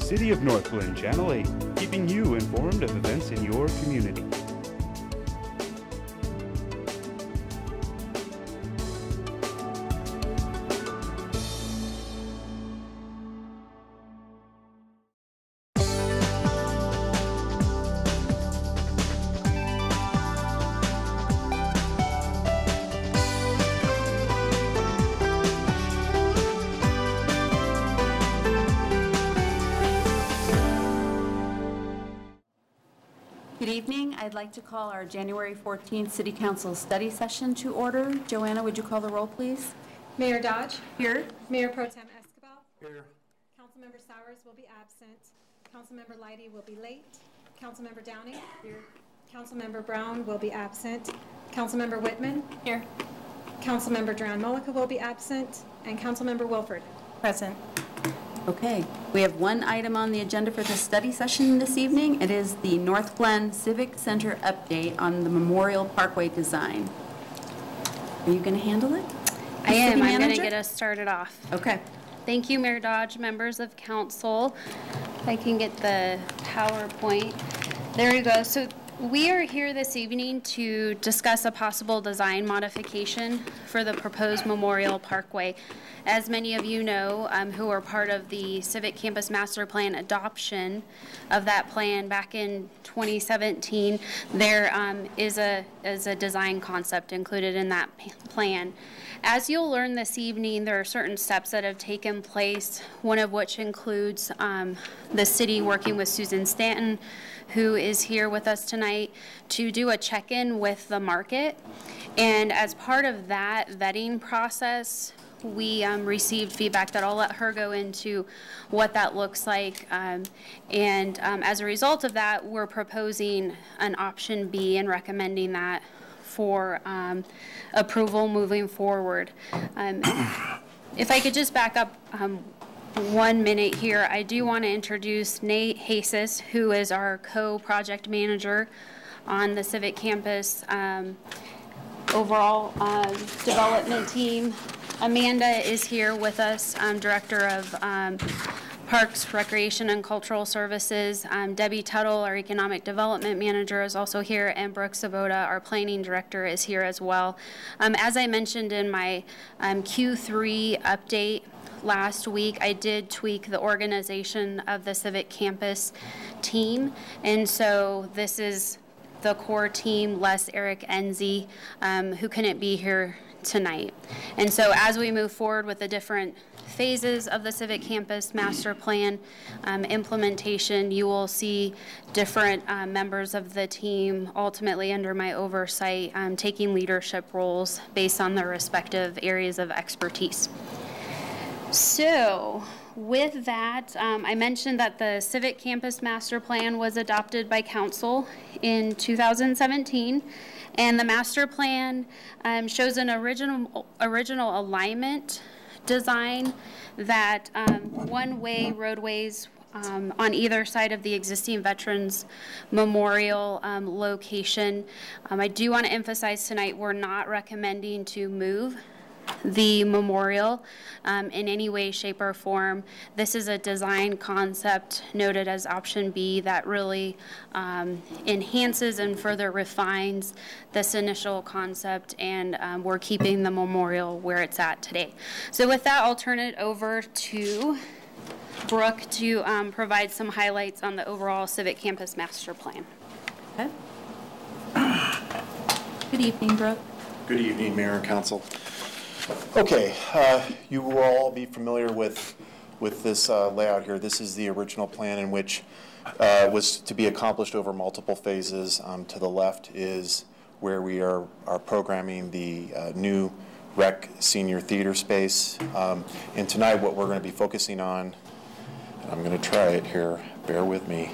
City of Northglenn, Channel 8, keeping you informed of events in your community. Good evening. I'd like to call our January 14th City Council study session to order. Joanna, would you call the roll, please? Mayor Dodge. Here. Mayor Pro Tem Escobar. Here. Councilmember Sowers will be absent. Councilmember Leidy will be late. Councilmember Downing. Here. Councilmember Brown will be absent. Councilmember Whitman. Here. Councilmember Duran-Mullica will be absent. And Councilmember Wilford. Present. Okay, we have one item on the agenda for the study session this evening. It is the Northglenn Civic Center update on the Memorial Parkway design. Are you going to handle it? I am. I'm going to get us started off. Okay. Thank you, Mayor Dodge, members of council. If I can get the PowerPoint. There we go. So we are here this evening to discuss a possible design modification for the proposed Memorial Parkway. As many of you know, who are part of the Civic Campus Master Plan adoption of that plan back in 2017, there is a design concept included in that plan. As you'll learn this evening, there are certain steps that have taken place, one of which includes the city working with Susan Stanton, who is here with us tonight, to do a check-in with the market. And as part of that vetting process, we received feedback that I'll let her go into what that looks like. As a result of that, we're proposing an option B and recommending that for approval moving forward. If I could just back up 1 minute here, I do want to introduce Nate Hasis, who is our co-project manager on the Civic Campus overall development team. Amanda is here with us, Director of Parks, Recreation, and Cultural Services. Debbie Tuttle, our Economic Development Manager, is also here, and Brooke Sabota, our Planning Director, is here as well. As I mentioned in my Q3 update last week, I did tweak the organization of the Civic Campus team, and so this is the core team, less Eric Enzi, who couldn't be here tonight. And so as we move forward with the different phases of the Civic Campus Master Plan implementation, you will see different members of the team, ultimately under my oversight, taking leadership roles based on their respective areas of expertise. So with that, I mentioned that the Civic Campus Master Plan was adopted by Council in 2017. And the master plan shows an original alignment design that one-way roadways on either side of the existing Veterans Memorial location. I do want to emphasize tonight we're not recommending to move the memorial in any way, shape, or form. This is a design concept noted as option B that really enhances and further refines this initial concept, and we're keeping the memorial where it's at today. So with that, I'll turn it over to Brooke to provide some highlights on the overall Civic Campus Master Plan. Okay. Good evening, Brooke. Good evening, Mayor and Council. Okay, you will all be familiar with this layout here. This is the original plan, in which was to be accomplished over multiple phases. To the left is where we are programming the new rec senior theater space. And tonight what we're going to be focusing on, I'm going to try it here, bear with me.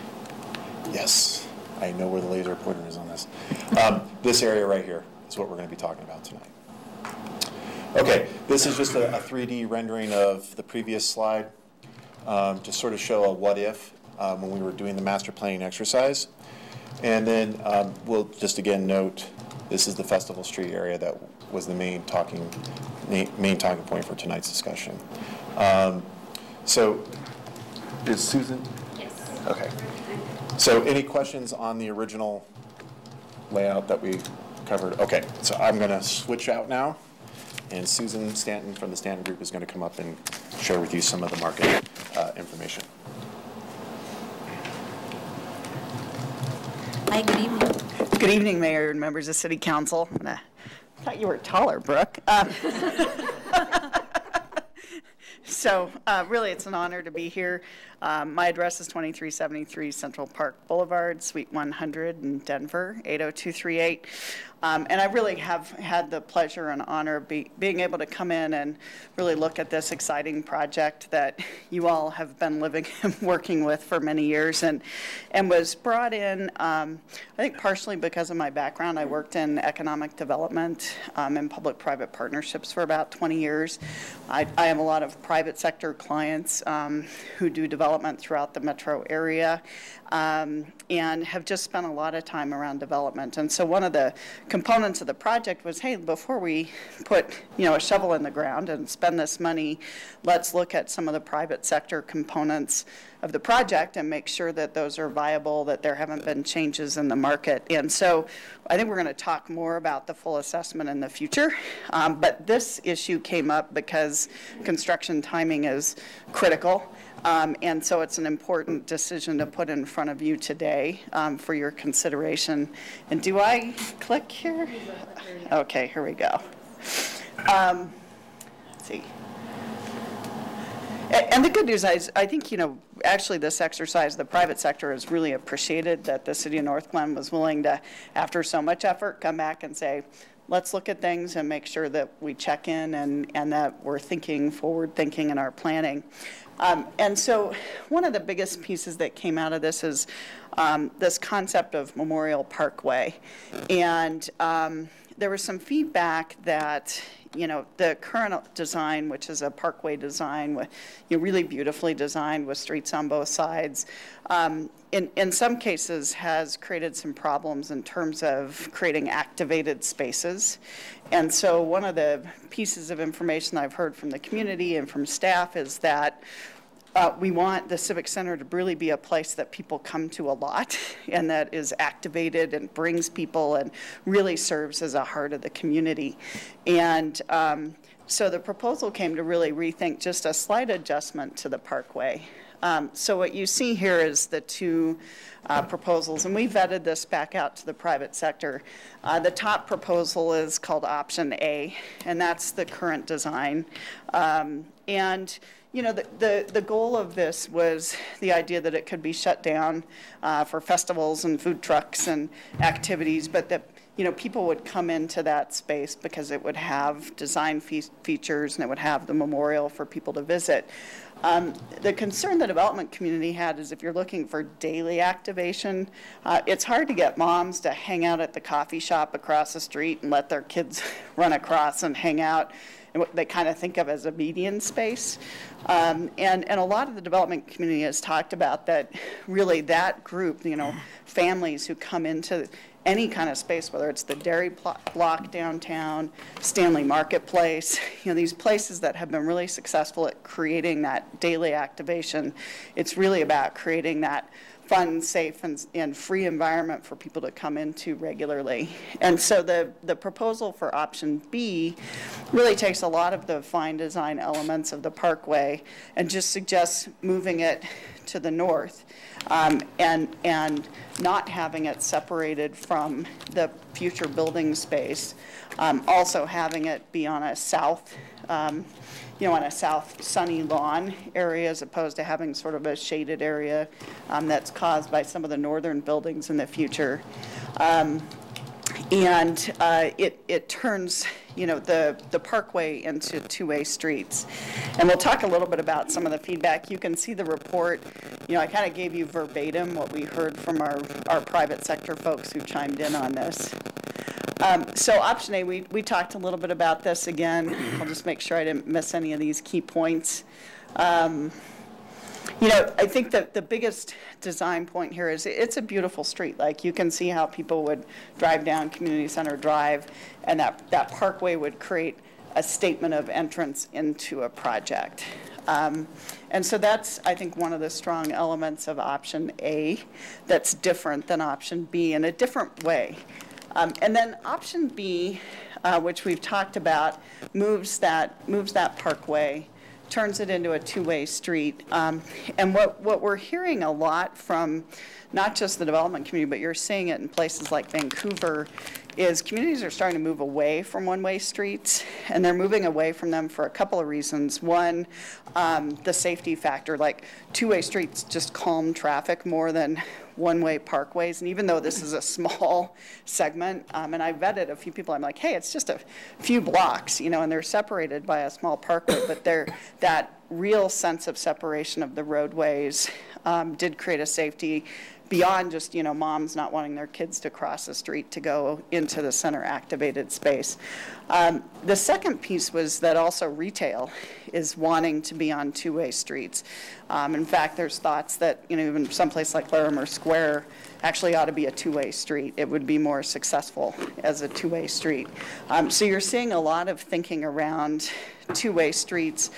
Yes, I know where the laser pointer is on this. This area right here is what we're going to be talking about tonight. Okay, this is just a 3D rendering of the previous slide, to sort of show a what if when we were doing the master planning exercise. And then we'll just again note, this is the Festival Street area that was the main talking point for tonight's discussion. So is Susan Okay. So any questions on the original layout that we covered? Okay, so I'm going to switch out now, and Susan Stanton from the Stanton Group is going to come up and share with you some of the market information. Hi, good evening. Good evening, Mayor and members of City Council. I thought you were taller, Brooke. So really, it's an honor to be here. My address is 2373 Central Park Boulevard, Suite 100 in Denver, 80238. And I really have had the pleasure and honor of being able to come in and really look at this exciting project that you all have been living and working with for many years, and was brought in, I think partially because of my background. I worked in economic development and public-private partnerships for about 20 years. I have a lot of private sector clients who do development throughout the metro area, and have just spent a lot of time around development. And so one of the components of the project was, hey, before we put, a shovel in the ground and spend this money, let's look at some of the private sector components of the project and make sure that those are viable, that there haven't been changes in the market. And so I think we're going to talk more about the full assessment in the future. But this issue came up because construction timing is critical. And so it's an important decision to put in front of you today for your consideration. And do I click here? Okay, here we go. Let's see. And the good news is, I think, actually this exercise, the private sector has really appreciated that the city of Northglenn was willing to, after so much effort, come back and say, let's look at things and make sure that we check in and that we're forward thinking in our planning. And so one of the biggest pieces that came out of this is this concept of Memorial Parkway. And there was some feedback that, the current design, which is a parkway design, with, really beautifully designed with streets on both sides, in some cases has created some problems in terms of creating activated spaces. And so one of the pieces of information I've heard from the community and from staff is that we want the Civic Center to really be a place that people come to a lot, and that is activated and brings people and really serves as a heart of the community. And so the proposal came to really rethink just a slight adjustment to the Parkway. So what you see here is the two proposals, and we vetted this back out to the private sector. The top proposal is called Option A, and that's the current design. And the goal of this was the idea that it could be shut down for festivals and food trucks and activities, but that people would come into that space because it would have design features and it would have the memorial for people to visit. The concern the development community had is if you're looking for daily activation, it's hard to get moms to hang out at the coffee shop across the street and let their kids run across and hang out in what they kind of think of as a median space. And a lot of the development community has talked about that, really that group, families who come into any kind of space, whether it's the dairy block downtown, Stanley Marketplace, these places that have been really successful at creating that daily activation. It's really about creating that fun, safe, and free environment for people to come into regularly. And so the proposal for Option B really takes a lot of the fine design elements of the Parkway and just suggests moving it to the north, and not having it separated from the future building space. Also having it be on a south, on a south sunny lawn area, as opposed to having sort of a shaded area that's caused by some of the northern buildings in the future. And it turns, the Parkway into two-way streets. And we'll talk a little bit about some of the feedback. You can see the report. I kind of gave you verbatim what we heard from our private sector folks who chimed in on this. So Option A, we talked a little bit about this again. I'll just make sure I didn't miss any of these key points. I think that the biggest design point here is it's a beautiful street. Like, you can see how people would drive down Community Center Drive, and that Parkway would create a statement of entrance into a project. And so that's, I think, one of the strong elements of option A that's different than option B in a different way. And then option B, which we've talked about, moves that Parkway, turns it into a two-way street. And what we're hearing a lot from not just the development community, but you're seeing it in places like Vancouver, is communities are starting to move away from one-way streets, and they're moving away from them for a couple of reasons. One, the safety factor, like two-way streets just calm traffic more than one-way parkways. And even though this is a small segment, and I vetted a few people, I'm like, hey, it's just a few blocks, you know, and they're separated by a small parkway, but that real sense of separation of the roadways did create a safety beyond just, you know, moms not wanting their kids to cross the street to go into the center activated space. The second piece was that also retail is wanting to be on two-way streets. In fact, there's thoughts that, you know, even someplace like Larimer Square actually ought to be a two-way street. It would be more successful as a two-way street. So you're seeing a lot of thinking around two-way streets,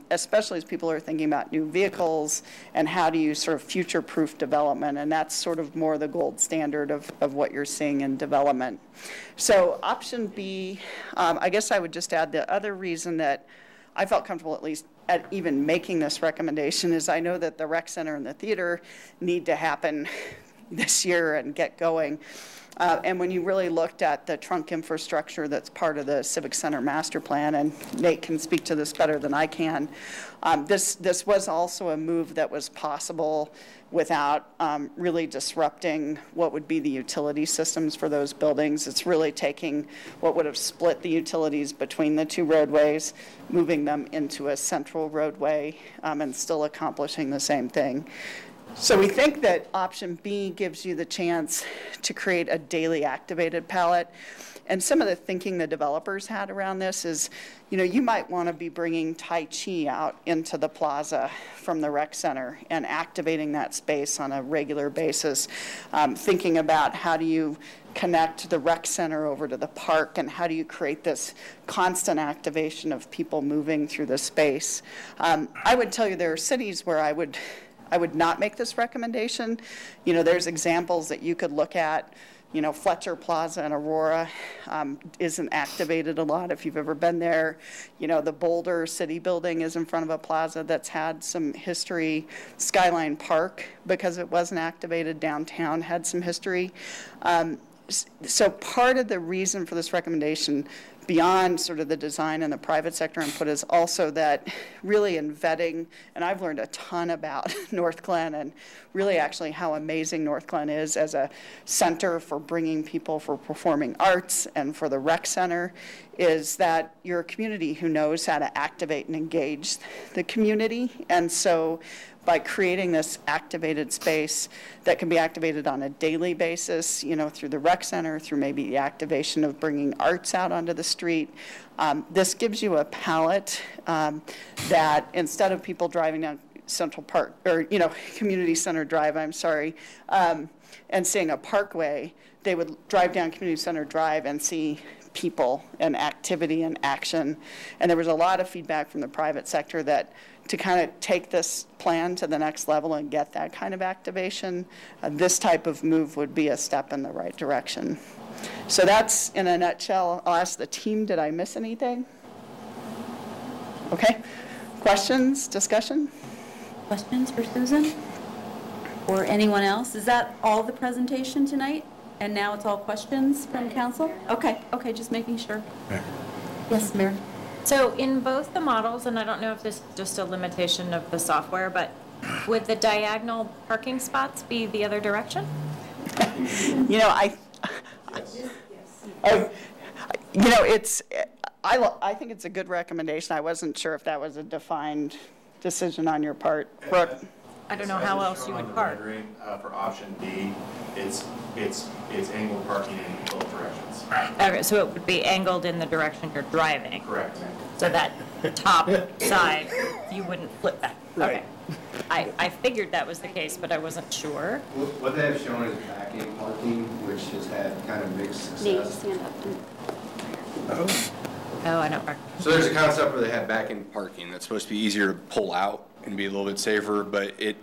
especially as people are thinking about new vehicles and how do you sort of future-proof development, and that's sort of more the gold standard of what you're seeing in development. So option B, I guess I would just add the other reason that I felt comfortable at least at even making this recommendation is I know that the rec center and the theater need to happen this year and get going. And when you really looked at the trunk infrastructure that's part of the Civic Center master plan, and Nate can speak to this better than I can, this was also a move that was possible without really disrupting what would be the utility systems for those buildings. It's really taking what would have split the utilities between the two roadways, moving them into a central roadway, and still accomplishing the same thing. So we think that option B gives you the chance to create a daily activated palette. And some of the thinking the developers had around this is, you know, you might want to be bringing Tai Chi out into the plaza from the rec center and activating that space on a regular basis, thinking about how do you connect the rec center over to the park and how do you create this constant activation of people moving through the space. I would tell you there are cities where I would not make this recommendation. You know, there's examples that you could look at. You know, Fletcher Plaza in Aurora isn't activated a lot if you've ever been there. You know, the Boulder City Building is in front of a plaza that's had some history. Skyline Park, because it wasn't activated downtown, had some history. So part of the reason for this recommendation beyond sort of the design and the private sector input is also that really in vetting, and I've learned a ton about Northglenn and really actually how amazing Northglenn is as a center for bringing people for performing arts and for the rec center, is that you're a community who knows how to activate and engage the community. And so by creating this activated space that can be activated on a daily basis, you know, through the rec center, through maybe the activation of bringing arts out onto the street, this gives you a palette that instead of people driving down Central Park, or, you know, Community Center Drive, I'm sorry, and seeing a parkway, they would drive down Community Center Drive and see people and activity and action. And there was a lot of feedback from the private sector that to kind of take this plan to the next level and get that kind of activation, this type of move would be a step in the right direction. So that's in a nutshell. I'll ask the team, did I miss anything? Okay. Questions, discussion? Questions for Susan? Or anyone else? Is that all the presentation tonight? And now it's all questions from council? Okay, just making sure. Mayor. Yes, Mayor. So in both the models, and I don't know if this is just a limitation of the software, but would the diagonal parking spots be the other direction? You know, I think it's a good recommendation. I wasn't sure if that was a defined decision on your part. Brooke? I don't know how else you would park. For option B, it's angled parking in both directions. Okay, so it would be angled in the direction you're driving. Correct. So that top side, you wouldn't flip back. Right. Okay. I figured that was the case, but I wasn't sure. What they have shown is backing parking, which has had kind of mixed success. Nate, stand up. Oh, I know. So there's a concept where they have back-end parking that's supposed to be easier to pull out and be a little bit safer, but it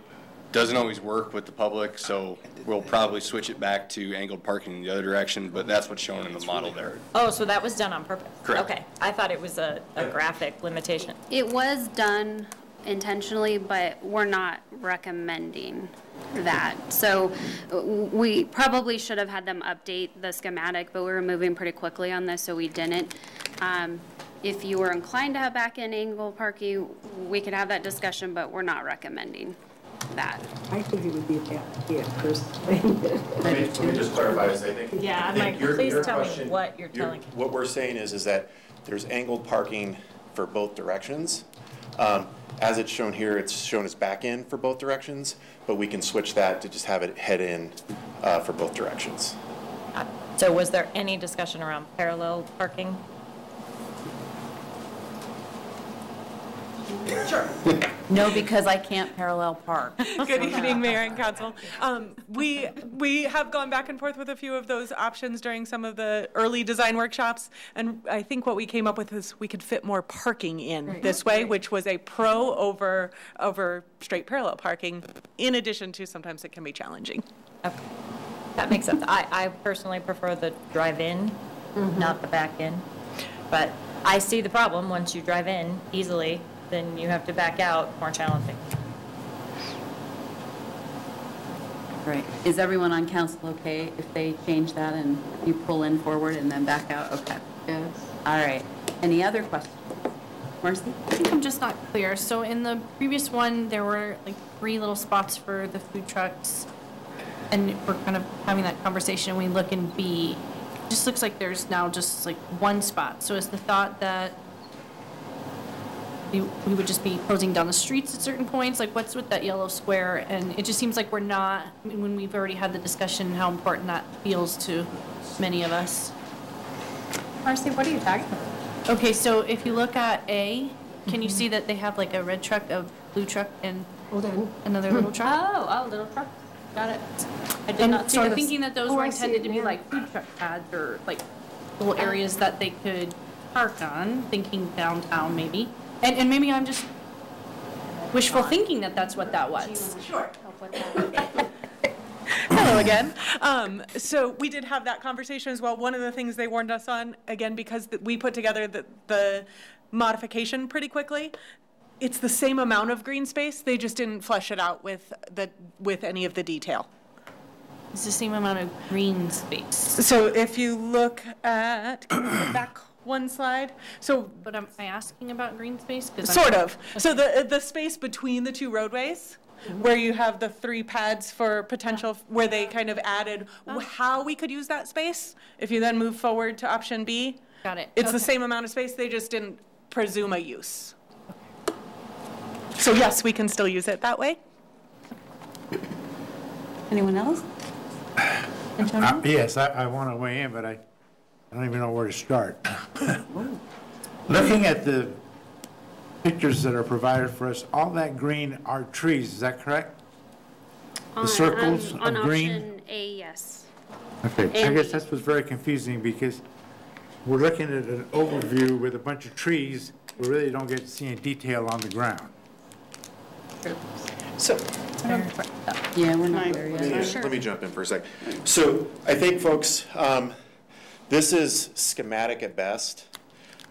doesn't always work with the public, so we'll probably switch it back to angled parking in the other direction, but that's what's shown in the model there. Oh, so that was done on purpose? Correct. Okay, I thought it was a graphic limitation. It was done intentionally, but we're not recommending that. So we probably should have had them update the schematic, but we were moving pretty quickly on this, so we didn't. If you were inclined to have back-end angle parking, we could have that discussion, but we're not recommending that. I think it would be a bad idea personally. Let me just clarify this, I think. Yeah, I'm like, please tell me what you're telling. What we're saying is that there's angled parking for both directions. As it's shown here, it's shown as back in for both directions, but we can switch that to just have it head in for both directions. So was there any discussion around parallel parking? Sure. No, because I can't parallel park. Good evening, Mayor and Council. We have gone back and forth with a few of those options during some of the early design workshops, and I think what we came up with is we could fit more parking in this way, which was a pro over straight parallel parking, in addition to sometimes it can be challenging. Okay. That makes sense. I personally prefer the drive-in, not the back-in, but I see the problem. Once you drive in easily, then you have to back out, more challenging. Right. Is everyone on council okay if they change that and you pull in forward and then back out? Okay. Yes. All right. Any other questions? Marcy? I think I'm just not clear. So in the previous one, there were like 3 little spots for the food trucks, and we're kind of having that conversation. We look in B. It just looks like there's now just like 1 spot. So is the thought that we would just be closing down the streets at certain points? Like, what's with that yellow square? And it just seems like we're not, I mean, when we've already had the discussion, how important that feels to many of us. Marcy, what are you talking about? Okay, so if you look at A, can you see that they have like a red truck, a blue truck, and another little truck? Oh, little truck. Got it. I did And not see so I'm those. thinking that those were intended to be like food truck pads or like little areas that they could park on, thinking downtown maybe. And maybe I'm just wishful thinking that that's what that was. Sure. Hello again. So we did have that conversation as well. One of the things they warned us on, again, because we put together the modification pretty quickly, it's the same amount of green space. They just didn't flesh it out with any of the detail. It's the same amount of green space. So if you look at, can you go back one slide? So, But am I asking about green space? sort of. So the space between the 2 roadways, where you have the 3 pads for potential, where they kind of added how we could use that space. If you then move forward to option B, Got it. it's the Okay. same amount of space, they just didn't presume a use. So yes, we can still use it that way. Anyone else? Yes, I want to weigh in, but I don't even know where to start. Looking at the pictures that are provided for us, all that green are trees, is that correct? The circles on of green? option A, yes. Okay, I And- guess that's what's very confusing, because we're looking at an overview with a bunch of trees, we really don't get to see any detail on the ground. So, Yeah, we're not there yet. Let me jump in for a sec. So I think, folks, this is schematic at best.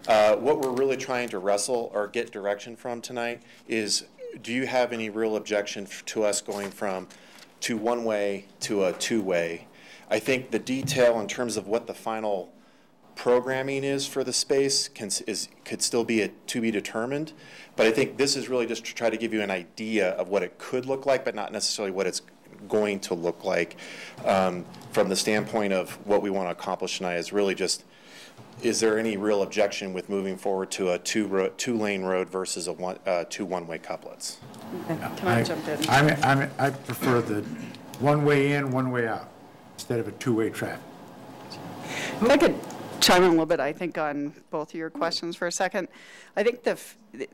What we're really trying to wrestle or get direction from tonight is, do you have any real objection to us going from one-way to a 2-way? I think the detail in terms of what the final programming is for the space could still be to be determined. But I think this is really just to try to give you an idea of what it could look like, but not necessarily what it's going to look like. From the standpoint of what we want to accomplish tonight is really just, is there any real objection with moving forward to a 2-lane road versus a 2 one-way couplets? can I jump in? I prefer the one way in, one way out, instead of a 2-way traffic. If I could chime in a little bit, I think, on both of your questions for a second. I think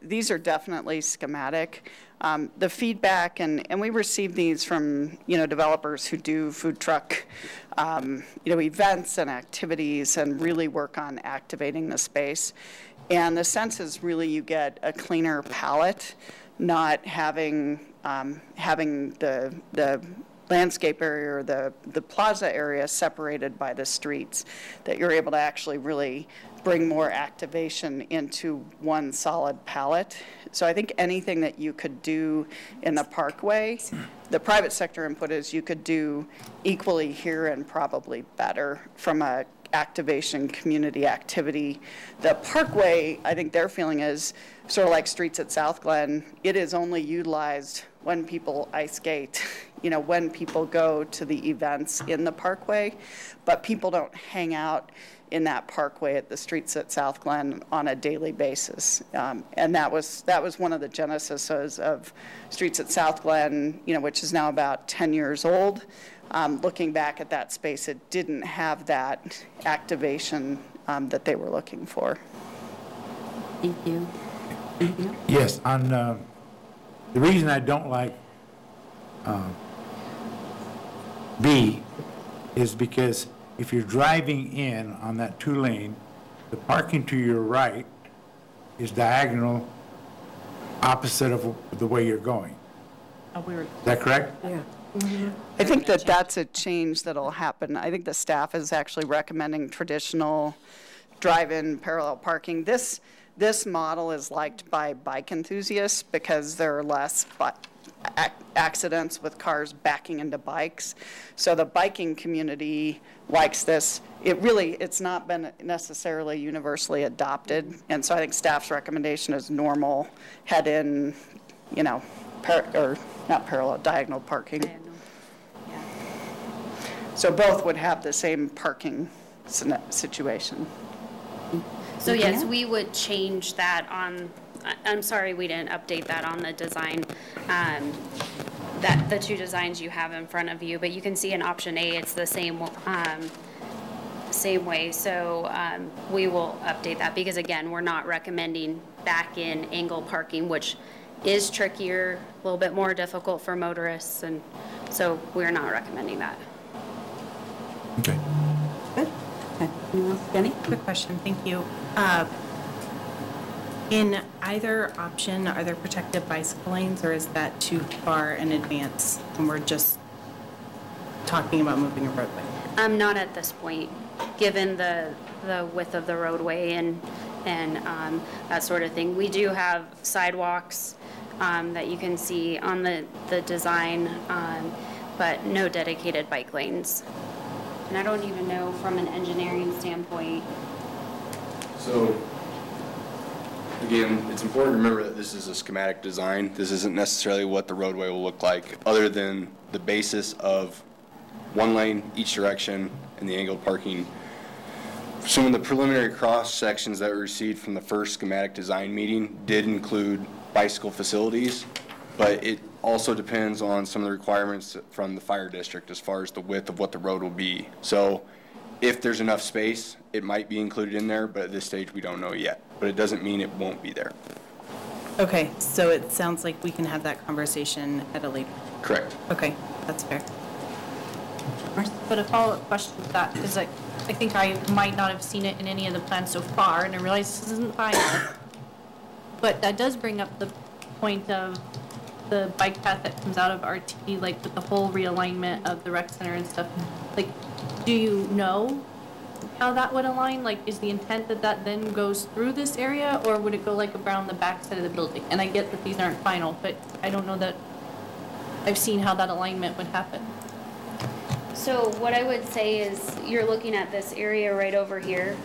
these are definitely schematic. The feedback, and we receive these from, developers who do food truck, events and activities and really work on activating the space. And the sense is really you get a cleaner palette, not having the landscape area or the plaza area separated by the streets, that you're able to actually really bring more activation into one solid palette. So I think anything that you could do in the Parkway, the private sector input is you could do equally here and probably better from a activation, community activity. The Parkway, I think their feeling is sort of like streets at Southglenn. It is only utilized when people ice skate, when people go to the events in the Parkway, but people don't hang out in that Parkway at the streets at Southglenn on a daily basis. And that was one of the genesis of Streets at Southglenn, which is now about 10 years old. Looking back at that space, it didn't have that activation that they were looking for. Thank you. Yes, on the reason I don't like B is because if you're driving in on that 2-lane, the parking to your right is diagonal opposite of the way you're going. Is that correct? Yeah. I think that's a change that'll happen. I think the staff is actually recommending traditional drive-in parallel parking. This model is liked by bike enthusiasts because there are less accidents with cars backing into bikes. So the biking community likes this. It's not been necessarily universally adopted. And so I think staff's recommendation is normal head-in, or not parallel, diagonal parking. Yeah. So both would have the same parking situation. So yes, we would change that on, I'm sorry we didn't update that on the design, that the two designs you have in front of you, but you can see in option A, it's the same way. So we will update that because again, we're not recommending back in angle parking, which is trickier, a little bit more difficult for motorists, and so we're not recommending that. Okay. Good. Okay. Anyone else? Jenny? Quick question, thank you. In either option, are there protected bicycle lanes, or is that too far in advance when we're just talking about moving a roadway? Not at this point, given the width of the roadway and that sort of thing. We do have sidewalks that you can see on the design, but no dedicated bike lanes. And I don't even know from an engineering standpoint. So, again, it's important to remember that this is a schematic design. This isn't necessarily what the roadway will look like, other than the basis of one lane each direction and the angled parking. Some of the preliminary cross sections that we received from the first schematic design meeting did include bicycle facilities, but it also depends on some of the requirements from the fire district as far as the width of what the road will be. So if there's enough space, it might be included in there, but at this stage we don't know yet. But it doesn't mean it won't be there. Okay, so it sounds like we can have that conversation at a later. Correct. Okay, that's fair. But a follow-up question to that is I think I might not have seen it in any of the plans so far, and I realize this isn't final. But that does bring up the point of the bike path that comes out of RT, like with the whole realignment of the rec center and stuff. Like, do you know how that would align? Like, is the intent that that then goes through this area, or would it go like around the back side of the building? And I get that these aren't final, but I don't know that I've seen how that alignment would happen. So what I would say is you're looking at this area right over here,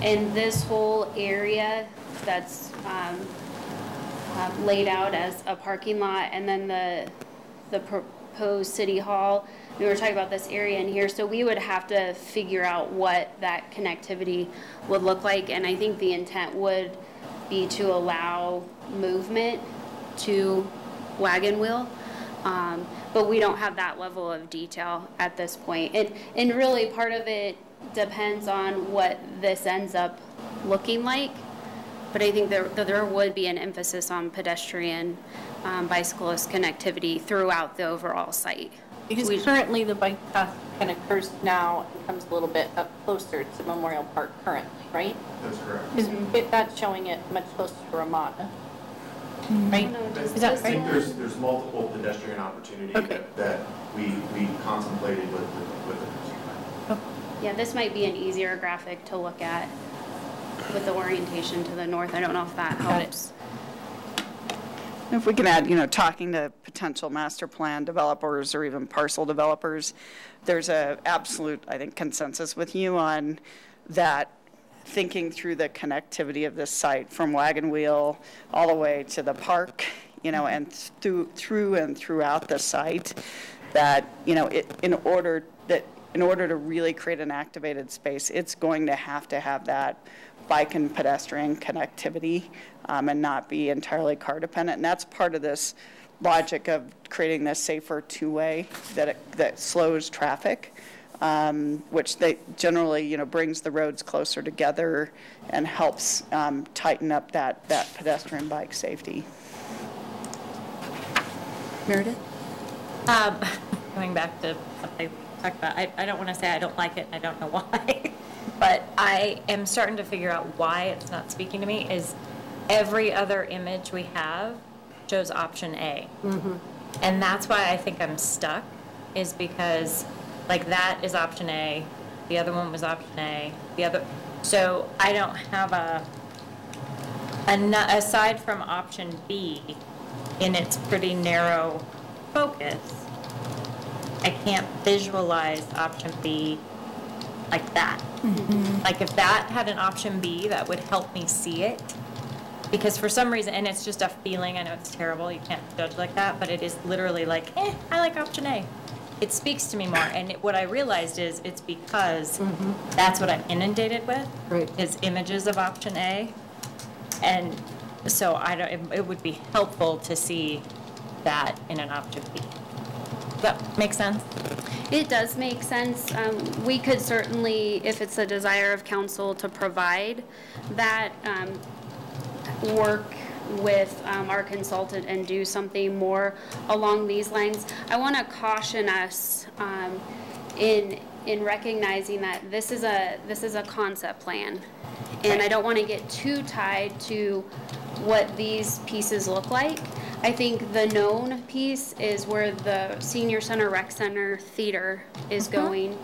and this whole area that's laid out as a parking lot, and then the proposed city hall. We were talking about this area in here, so we would have to figure out what that connectivity would look like, and I think the intent would be to allow movement to Wagon Wheel. But we don't have that level of detail at this point. And really part of it depends on what this ends up looking like. But I think there would be an emphasis on pedestrian, bicyclist connectivity throughout the overall site. Because currently the bike path kind of curves now and comes a little bit up closer to Memorial Park currently, right? That's correct. Because that's showing it much closer to Ramada, right? Is that I think right? there's multiple pedestrian opportunities that we contemplated with the plan. Yeah, this might be an easier graphic to look at with the orientation to the north. I don't know if that helps. If we can add, talking to potential master plan developers or even parcel developers, there's a absolute, I think, consensus with you on that, thinking through the connectivity of this site from Wagon Wheel all the way to the park, and through and throughout the site, that, in order to really create an activated space, it's going to have that bike and pedestrian connectivity and not be entirely car dependent. And that's part of this logic of creating this safer two-way that slows traffic, which they generally, brings the roads closer together and helps tighten up that pedestrian bike safety. Meredith? Going back to something we talked about, I don't want to say I don't like it, I don't know why. But I am starting to figure out why it's not speaking to me. Is every other image we have shows option A. And that's why I think I'm stuck, is because like that is option A, the other one was option A, so I don't have aside from option B in its pretty narrow focus, I can't visualize option B like that. Like if that had an option B, that would help me see it. Because for some reason, and it's just a feeling, I know it's terrible, you can't judge like that, but it is literally like, I like option A. It speaks to me more. And what I realized is it's because that's what I'm inundated with, is images of option A. And so it would be helpful to see that in an option B. Does that make sense? It does make sense. We could certainly, if it's a desire of council to provide that, work with our consultant and do something more along these lines. I want to caution us in recognizing that this is a concept plan, and I don't want to get too tied to what these pieces look like. I think the known piece is where the senior center, rec center, theater is going,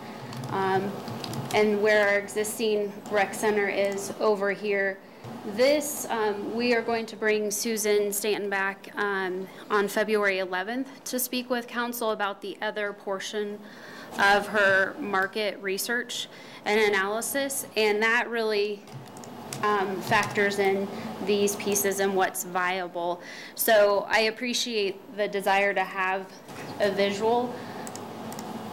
and where our existing rec center is over here. This, we are going to bring Susan Stanton back on February 11th to speak with council about the other portion of her market research and analysis, and that really factors in these pieces and what's viable. So I appreciate the desire to have a visual.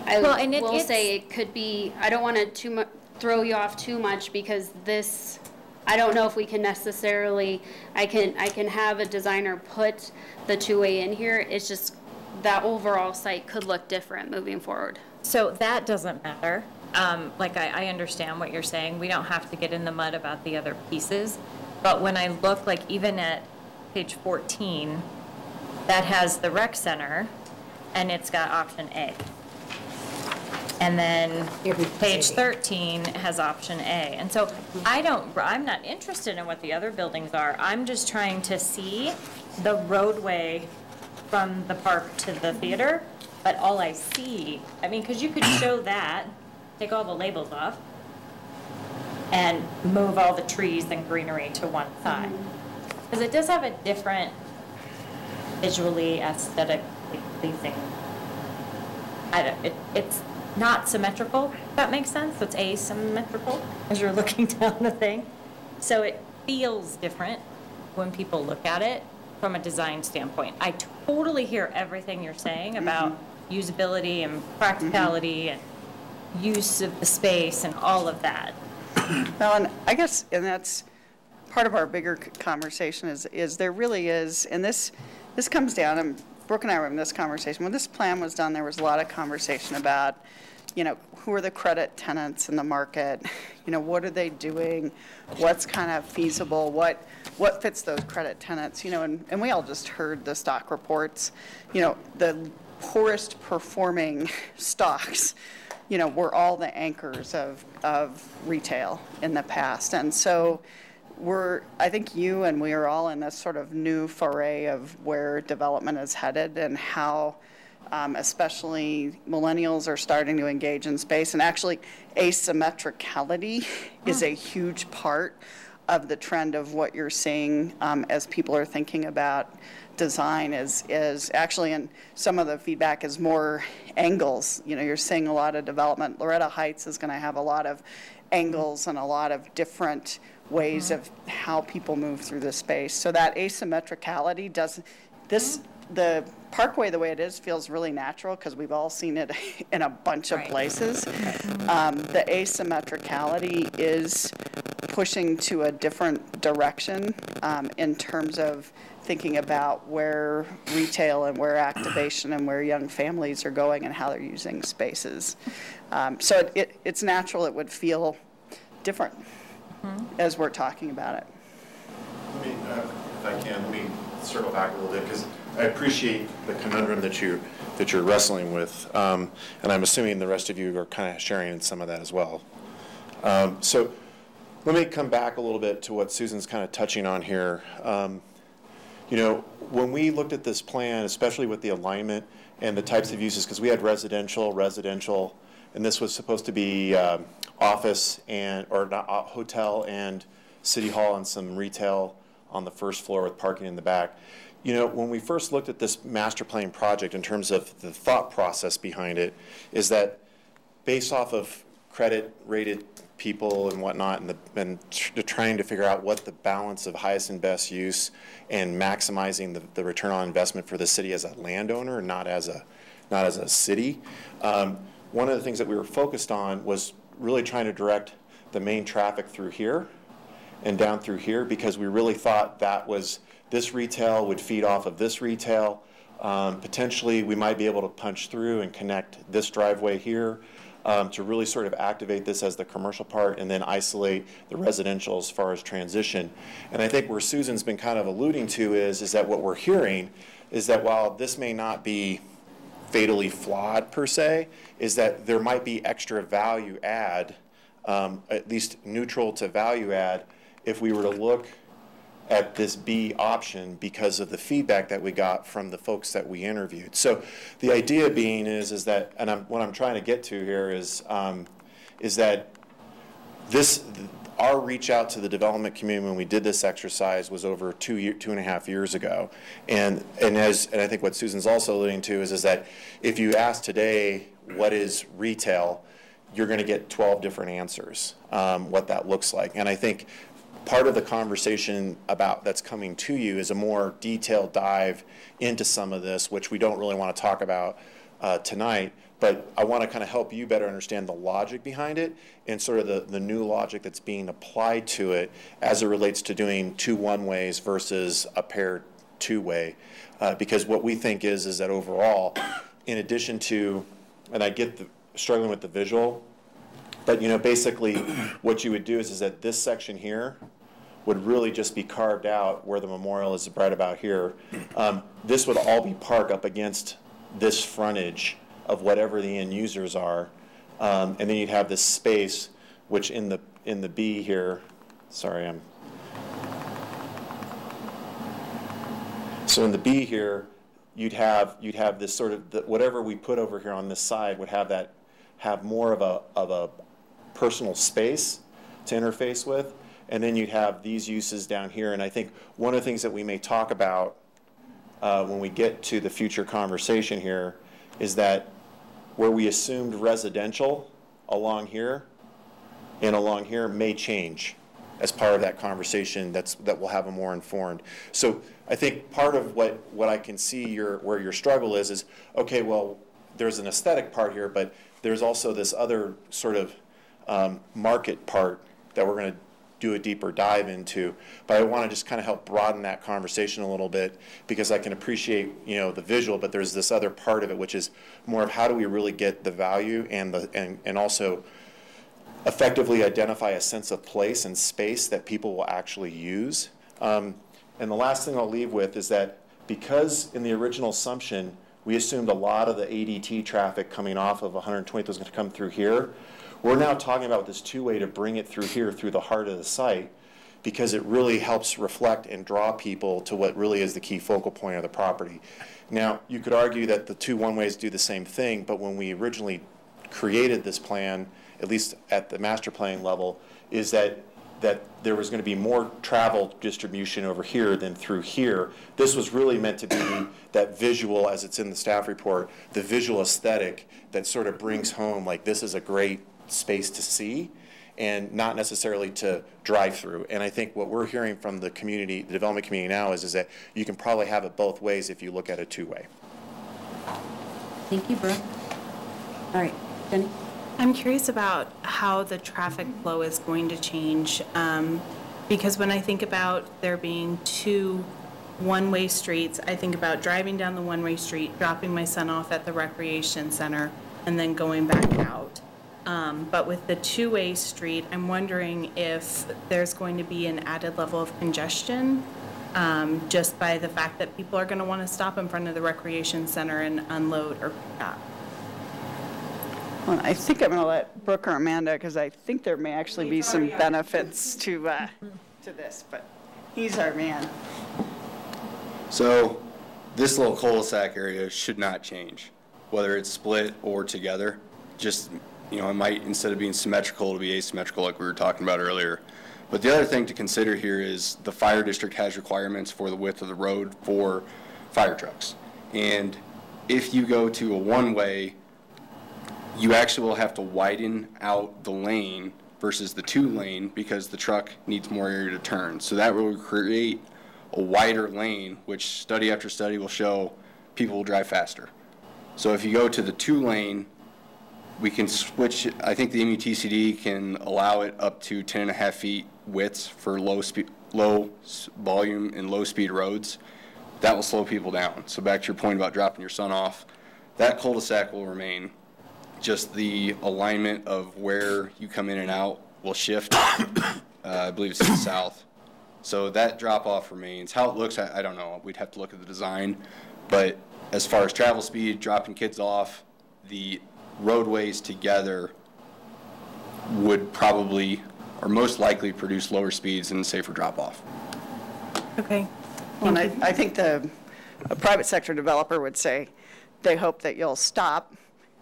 I will say it could be, I don't want to throw you off too much, because this, I don't know if we can necessarily, I can have a designer put the two-way in here. It's just that overall site could look different moving forward. So that doesn't matter. Like I understand what you're saying. We don't have to get in the mud about the other pieces. But when I look, like even at page 14, that has the rec center, and it's got option A. And then page 13 has option A. And so I'm not interested in what the other buildings are. I'm just trying to see the roadway from the park to the theater. But all I see, I mean, because you could show that, take all the labels off, and move all the trees and greenery to one side. Because it does have a different visually, aesthetically pleasing. It's not symmetrical, if that makes sense. It's asymmetrical as you're looking down the thing. So it feels different when people look at it from a design standpoint. I totally hear everything you're saying about usability and practicality and use of the space and all of that. Well, and I guess, and that's part of our bigger conversation is there really is, and this comes down, and Brooke and I were in this conversation. When this plan was done, there was a lot of conversation about who are the credit tenants in the market? What are they doing? What's kind of feasible? What fits those credit tenants? And we all just heard the stock reports. The poorest performing stocks, were all the anchors of retail in the past. And so I think you and we are all in this sort of new foray of where development is headed and how especially millennials are starting to engage in space. And actually, asymmetricality is a huge part of the trend of what you're seeing as people are thinking about design is actually, and some of the feedback is more angles. You're seeing a lot of development. Loretta Heights is going to have a lot of angles and a lot of different ways of how people move through the space. So that asymmetricality the Parkway, the way it is, feels really natural because we've all seen it in a bunch of places. The asymmetricality is pushing to a different direction in terms of thinking about where retail and where activation and where young families are going and how they're using spaces. So it's natural it would feel different as we're talking about it. Let me, if I can, let me circle back a little bit because I appreciate the conundrum that you're wrestling with, and I'm assuming the rest of you are kind of sharing in some of that as well. So let me come back a little bit to what Susan's kind of touching on here. When we looked at this plan, especially with the alignment and the types of uses, because we had residential, and this was supposed to be office or not, hotel and city hall and some retail on the first floor with parking in the back. When we first looked at this master plan project in terms of the thought process behind it, is that based off of credit rated people and whatnot, and trying to figure out what the balance of highest and best use and maximizing the return on investment for the city as a landowner, not as a city. One of the things that we were focused on was really trying to direct the main traffic through here and down through here, because we really thought that was this retail would feed off of this retail. Potentially, we might be able to punch through and connect this driveway here to really sort of activate this as the commercial part and then isolate the residential as far as transition. And I think where Susan's been kind of alluding to is that what we're hearing is that while this may not be fatally flawed per se, is that there might be extra value add, at least neutral to value add, if we were to look at this B option because of the feedback that we got from the folks that we interviewed. So the idea being is that, and what I'm trying to get to here is that our reach out to the development community when we did this exercise was over 2.5 years ago. And I think what Susan's also alluding to is that if you ask today what is retail, you're going to get 12 different answers, what that looks like. And I think part of the conversation that's coming to you is a more detailed dive into some of this, which we don't really want to talk about tonight, but I want to kind of help you better understand the logic behind it and sort of the new logic that's being applied to it as it relates to doing 2 one-ways versus a paired 2-way. Because what we think is that overall, in addition to, and I get struggling with the visual, but basically what you would do is that this section here would really just be carved out where the memorial is right about here. This would all be parked up against this frontage of whatever the end users are, and then you'd have this space, which in the B here, sorry, so in the B here, you'd have this sort of whatever we put over here on this side would have more of a personal space to interface with, and then you'd have these uses down here. And I think one of the things that we may talk about when we get to the future conversation here is that where we assumed residential along here and along here may change as part of that conversation that will have a more informed. So I think part of what I can see where your struggle is okay, well, there's an aesthetic part here, but there's also this other sort of market part that we're going to do a deeper dive into. But I want to just kind of help broaden that conversation a little bit, because I can appreciate, you know, the visual, but there's this other part of it, which is more of how do we really get the value and also effectively identify a sense of place and space that people will actually use. And the last thing I'll leave with is that because in the original assumption, we assumed a lot of the ADT traffic coming off of 120th was going to come through here, we're now talking about this two-way to bring it through here, through the heart of the site, because it really helps reflect and draw people to what really is the key focal point of the property. Now, you could argue that the two one-ways do the same thing, but when we originally created this plan, at least at the master plan level, is that there was going to be more travel distribution over here than through here. This was really meant to be that visual, as it's in the staff report, the visual aesthetic that sort of brings home, like, this is a great space to see, and not necessarily to drive through. And I think what we're hearing from the community, the development community now, is that you can probably have it both ways if you look at it two-way. Thank you, Brooke. All right, Jenny? I'm curious about how the traffic flow is going to change, because when I think about there being two one-way streets, I think about driving down the one-way street, dropping my son off at the recreation center, and then going back out. But with the two-way street, I'm wondering if there's going to be an added level of congestion, just by the fact that people are going to want to stop in front of the recreation center and unload or pick up. Well, I think I'm going to let Brooke or Amanda, because I think there may actually be some benefits to this, but he's our man. So this little cul-de-sac area should not change, whether it's split or together. Just, you know, it might, instead of being symmetrical, to be asymmetrical like we were talking about earlier. But the other thing to consider here is the fire district has requirements for the width of the road for fire trucks. And if you go to a one-way, you actually will have to widen out the lane versus the two-lane because the truck needs more area to turn. So that will create a wider lane, which study after study will show people will drive faster. So if you go to the two-lane, we can switch, I think the MUTCD can allow it up to 10.5 feet widths for low volume and low speed roads. That will slow people down. So back to your point about dropping your son off, that cul-de-sac will remain. Just the alignment of where you come in and out will shift. I believe it's to the south. So that drop-off remains. How it looks, I don't know. We'd have to look at the design. But as far as travel speed, dropping kids off, the roadways together would probably, or most likely, produce lower speeds and safer drop-off. Okay. Well, I think a private sector developer would say they hope that you'll stop,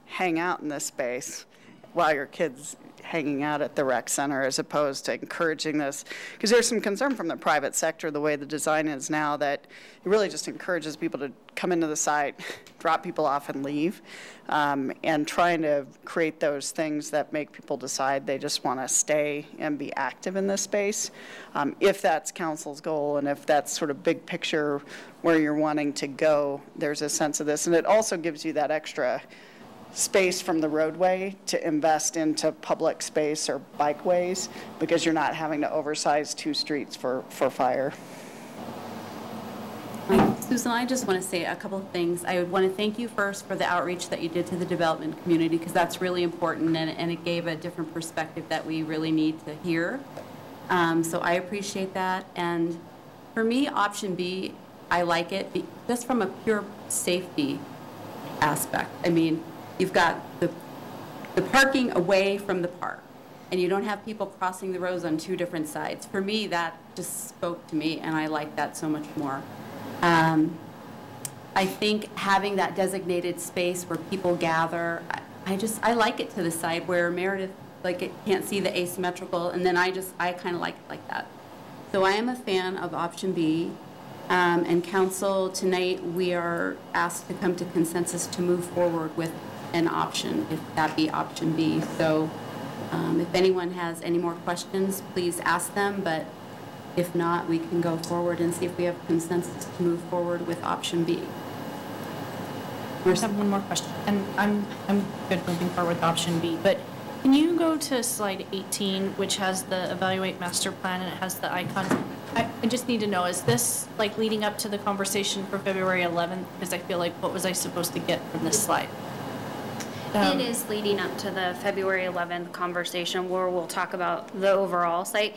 hang out in this space while your kid's hanging out at the rec center, as opposed to encouraging this. Because there's some concern from the private sector, the way the design is now, that it really just encourages people to come into the site, drop people off and leave, and trying to create those things that make people decide they just want to stay and be active in this space. If that's council's goal, and if that's sort of big picture where you're wanting to go, there's a sense of this. And it also gives you that extra space from the roadway to invest into public space or bikeways, because you're not having to oversize two streets for fire. Susan, I just want to say a couple of things. I would want to thank you first for the outreach that you did to the development community, because that's really important, and it gave a different perspective that we really need to hear. So I appreciate that. And for me, option B, I like it just from a pure safety aspect. I mean, you've got the parking away from the park, and you don't have people crossing the roads on two different sides. For me, that just spoke to me, and I like that so much more. I think having that designated space where people gather, I like it to the side where Meredith, like, it can't see the asymmetrical, and then I kind of like it like that. So I am a fan of option B. And council, tonight we are asked to come to consensus to move forward with an option, if that be option B. So if anyone has any more questions, please ask them, but if not, we can go forward and see if we have consensus to move forward with option B. I have one more question, and I'm good moving forward with option B, but Can you go to slide 18, which has the evaluate master plan and it has the icons? I just need to know, is this like leading up to the conversation for February 11th? Because I feel like, what was I supposed to get from this slide? It is leading up to the February 11th conversation where we'll talk about the overall site.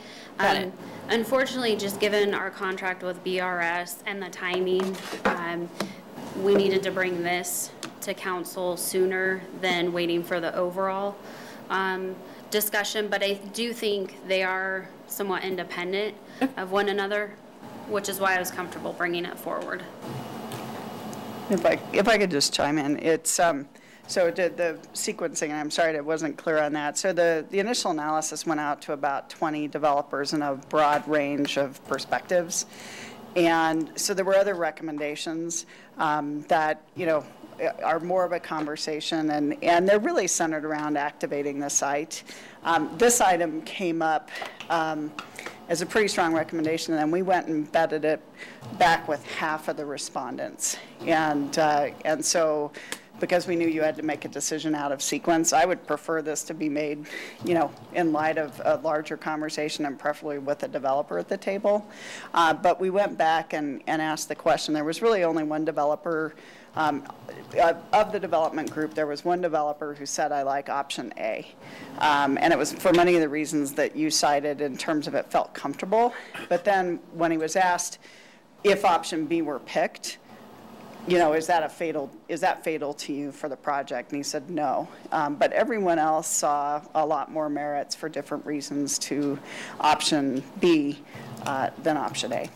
Unfortunately, just given our contract with BRS and the timing, we needed to bring this to council sooner than waiting for the overall discussion. But I do think they are somewhat independent of one another, which is why I was comfortable bringing it forward. If I could just chime in, it's so the sequencing, and I'm sorry it wasn't clear on that. So the initial analysis went out to about 20 developers in a broad range of perspectives. And so there were other recommendations that, you know, are more of a conversation, and they're really centered around activating the site. This item came up as a pretty strong recommendation, and then we went and vetted it back with half of the respondents. And so, because we knew you had to make a decision out of sequence, I would prefer this to be made, you know, in light of a larger conversation and preferably with a developer at the table. But we went back and asked the question. There was really only one developer of the development group. There was one developer who said, I like option A. And it was for many of the reasons that you cited in terms of it felt comfortable. But then when he was asked if option B were picked, you know, is that fatal to you for the project? And he said no. But everyone else saw a lot more merits for different reasons to option B than option A.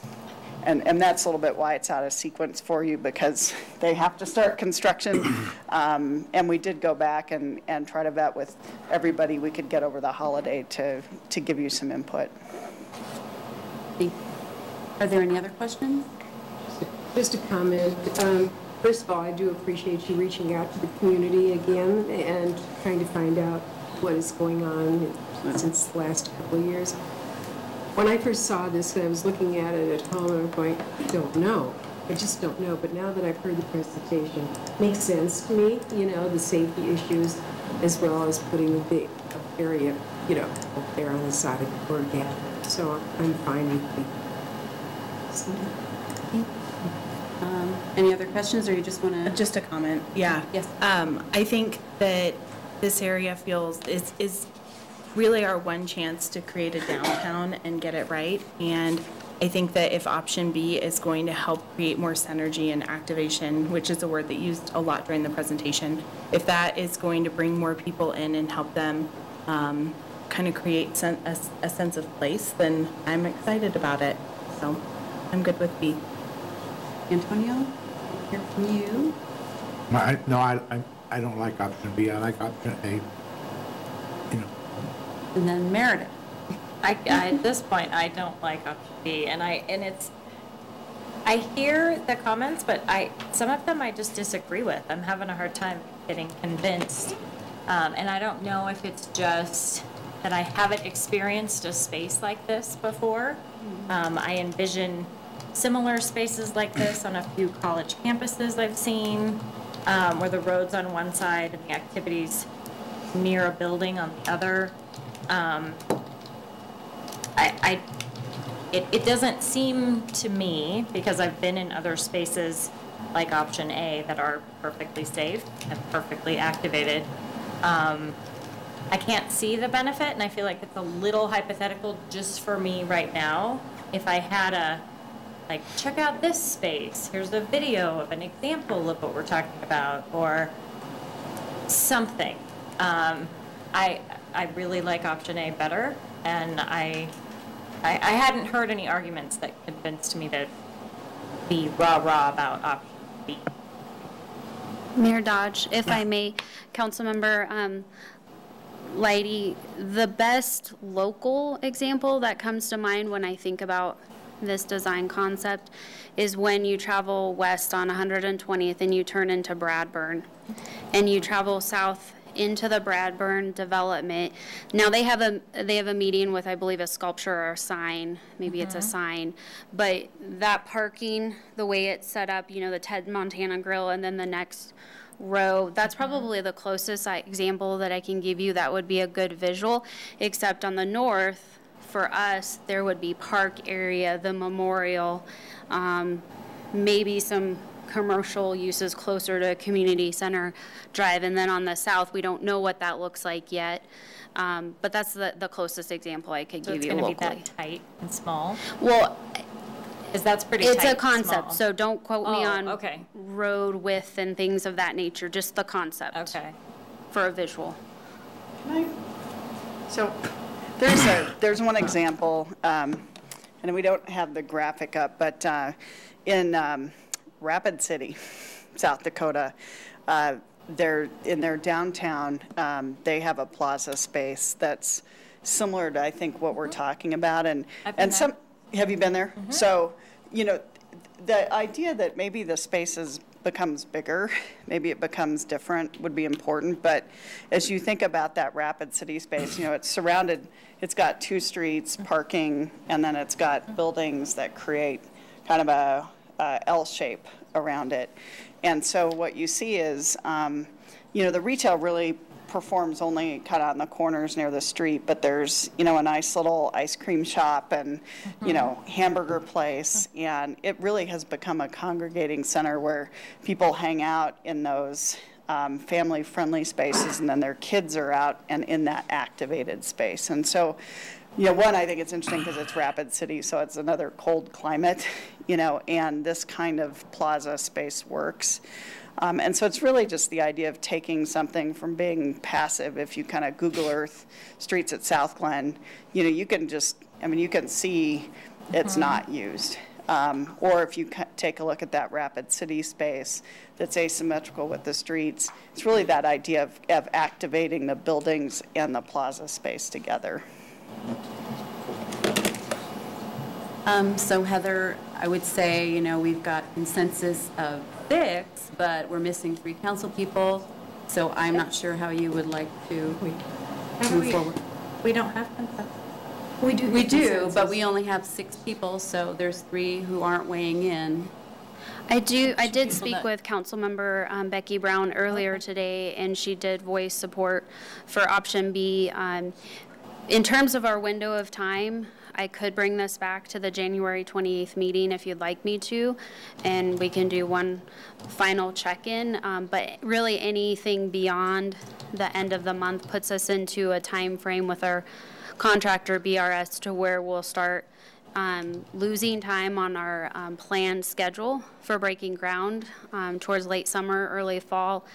And that's a little bit why it's out of sequence for you, because they have to start construction. And we did go back and try to vet with everybody we could get over the holiday to give you some input. Are there any other questions? Just a comment. First of all, I do appreciate you reaching out to the community again and trying to find out what is going on since the last couple of years. When I first saw this, I was looking at it at home and I'm going, I don't know. I just don't know. But now that I've heard the presentation, it makes sense to me, you know, the safety issues, as well as putting the area, you know, up there on the side of the bird gap. So I'm fine with it. Any other questions, or you just want to? Just a comment. Yeah. Yes. I think that this area feels is really our one chance to create a downtown and get it right. And I think that if option B is going to help create more synergy and activation, which is a word that used a lot during the presentation, if that is going to bring more people in and help them kind of create a sense of place, then I'm excited about it. So I'm good with B. Antonio, hear from you. I don't like option B. I like option A. You know. And then Meredith. At this point, I don't like option B, and I hear the comments, but some of them I just disagree with. I'm having a hard time getting convinced, and I don't know if it's just that I haven't experienced a space like this before. I envision similar spaces like this on a few college campuses I've seen, where the road's on one side and the activities near a building on the other. It doesn't seem to me, because I've been in other spaces like option A that are perfectly safe and perfectly activated. I can't see the benefit, and I feel like it's a little hypothetical just for me right now. If I had like, check out this space, here's a video of an example of what we're talking about, or something. I really like option A better, and I hadn't heard any arguments that convinced me to be rah-rah about option B. Mayor Dodge, if I may, Councilmember Leidy, the best local example that comes to mind when I think about this design concept is when you travel west on 120th and you turn into Bradburn, and you travel south into the Bradburn development. Now they have a median with, I believe, a sculpture or a sign. Maybe it's a sign, but that parking, the way it's set up, you know, the Ted Montana Grill, and then the next row. That's probably the closest example that I can give you that would be a good visual, except on the north, for us, there would be park area, the memorial, maybe some commercial uses closer to Community Center Drive. And then on the south, we don't know what that looks like yet. But that's the closest example I could give you locally. It's going to be that tight and small? Well, because that's pretty tight. It's a concept, so don't quote me on okay. road width and things of that nature, just the concept. Okay. For a visual. So there's one example, and we don't have the graphic up, but in Rapid City, South Dakota, they're in their downtown, they have a plaza space that's similar to, I think, what we're talking about. And some, have you been there? Mm-hmm. So, you know, the idea that maybe the spaces becomes bigger, maybe it becomes different would be important. But as you think about that Rapid City space, you know, it's surrounded, it's got 2 streets, parking, and then it's got buildings that create kind of a L shape around it. And so what you see is, you know, the retail really performs only kind of on the corners near the street, but there's, you know, a nice little ice cream shop and, you know, hamburger place. And it really has become a congregating center where people hang out in those family-friendly spaces, and then their kids are out and in that activated space. And so, you know, one, I think it's interesting because it's Rapid City, so it's another cold climate, you know, and this kind of plaza space works. And so it's really just the idea of taking something from being passive. If you kind of Google Earth streets at Southglenn, you know, you can just, I mean, you can see it's not used. Or if you take a look at that Rapid City space that's asymmetrical with the streets, it's really that idea of activating the buildings and the plaza space together. So Heather, I would say, you know, we've got consensus of 6, but we're missing 3 council people. So I'm not sure how you would like to move forward. We don't have consensus. We do, but we only have 6 people, so there's 3 who aren't weighing in. I did speak with Councilmember Becky Brown earlier today, and she did voice support for option B. In terms of our window of time, I could bring this back to the January 28th meeting if you'd like me to, and we can do one final check-in. But really anything beyond the end of the month puts us into a time frame with our contractor BRS to where we'll start losing time on our planned schedule for breaking ground towards late summer, early fall,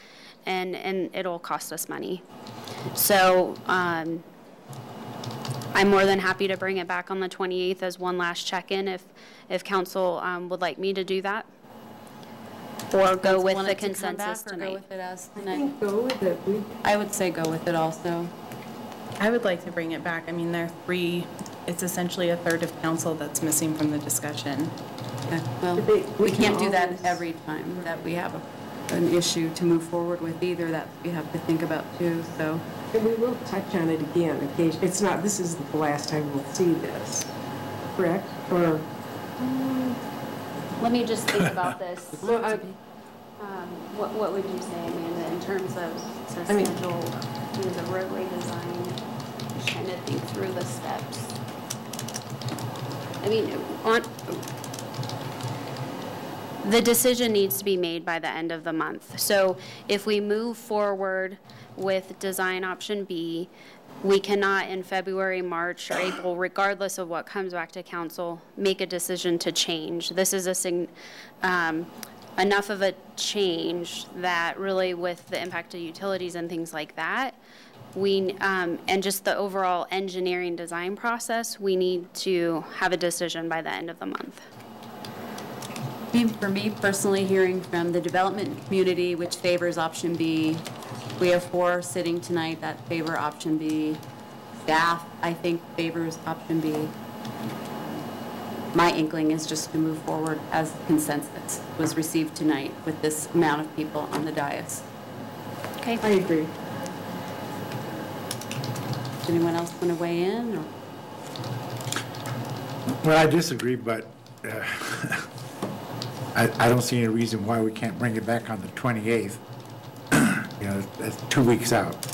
and it'll cost us money. So I'm more than happy to bring it back on the 28th as one last check-in if council would like me to do that. Or go with the consensus tonight. Go with it as tonight. Go with it. I would say go with it also. I would like to bring it back. I mean, there are 3, it's essentially a third of council that's missing from the discussion. Yeah, well, we can't do that every time that we have an issue to move forward with either. That we have to think about too, so. And we will touch on it again occasionally. It's not, this isn't the last time we'll see this, correct? Or let me just think about this. What would you say, Amanda, in terms of the schedule, the roadway design? Just trying to think through the steps. I mean, the decision needs to be made by the end of the month. So if we move forward with design option B, we cannot in February, March, or April, regardless of what comes back to council, make a decision to change. This is enough of a change that really, with the impact of utilities and things like that, and just the overall engineering design process, we need to have a decision by the end of the month. For me personally, hearing from the development community, which favors option B, we have 4 sitting tonight that favor option B. Staff, I think, favors option B. My inkling is just to move forward as consensus was received tonight with this amount of people on the dais. Okay. I agree. Does anyone else want to weigh in? Or? Well, I disagree, but I don't see any reason why we can't bring it back on the 28th You know, that's 2 weeks out.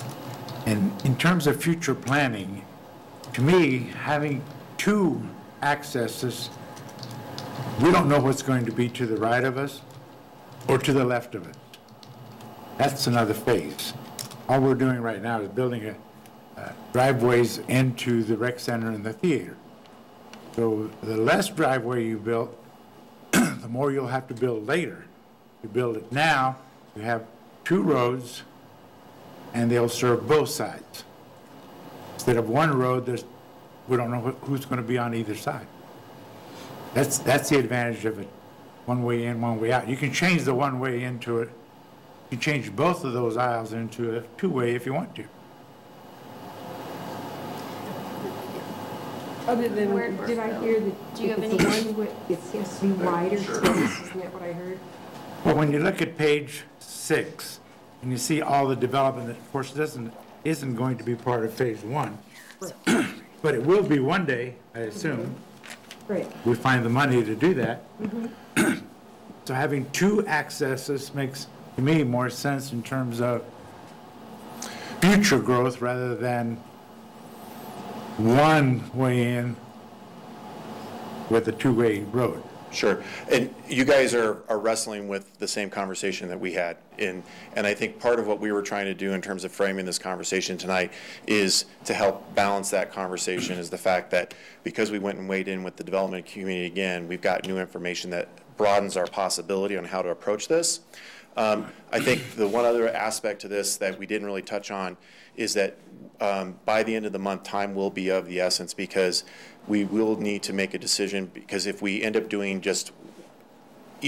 And in terms of future planning, to me, having two accesses, we don't know what's going to be to the right of us or to the left of us. That's another phase. All we're doing right now is building driveways into the rec center and the theater. So the less driveway you build, the more you'll have to build later. You build it now, you have two roads, and they'll serve both sides. Instead of one road, we don't know who's going to be on either side. That's the advantage of it, one way in, one way out. You can change the one way into it. You can change both of those aisles into a two-way if you want to. Other than, did I hear that Do you have if any- it's one, it has to be wider space, isn't that what I heard? Well, when you look at page 6, and you see all the development that, of course, isn't going to be part of phase 1, but it will be one day, I assume. Right. We find the money to do that. So having two accesses makes, to me, more sense in terms of future growth rather than one way in with a two-way road. Sure. And you guys are wrestling with the same conversation that we had. And I think part of what we were trying to do in terms of framing this conversation tonight is to help balance that conversation is the fact that because we went and weighed in with the development community again, we've got new information that broadens our possibility on how to approach this. I think the one other aspect to this that we didn't really touch on is that by the end of the month, time will be of the essence because we will need to make a decision because if we end up doing just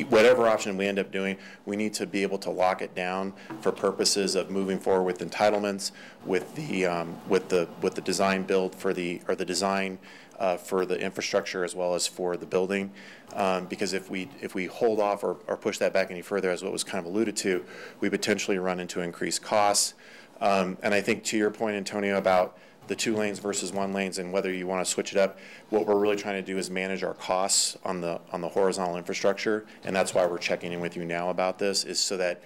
whatever option we end up doing, we need to be able to lock it down for purposes of moving forward with entitlements, with the design build for the design for the infrastructure as well as for the building. Because if we hold off or push that back any further, as what was kind of alluded to, we potentially run into increased costs. And I think to your point, Antonio, about the 2 lanes versus 1 lanes and whether you want to switch it up, what we're really trying to do is manage our costs on the horizontal infrastructure, and that's why we're checking in with you now about this, is so that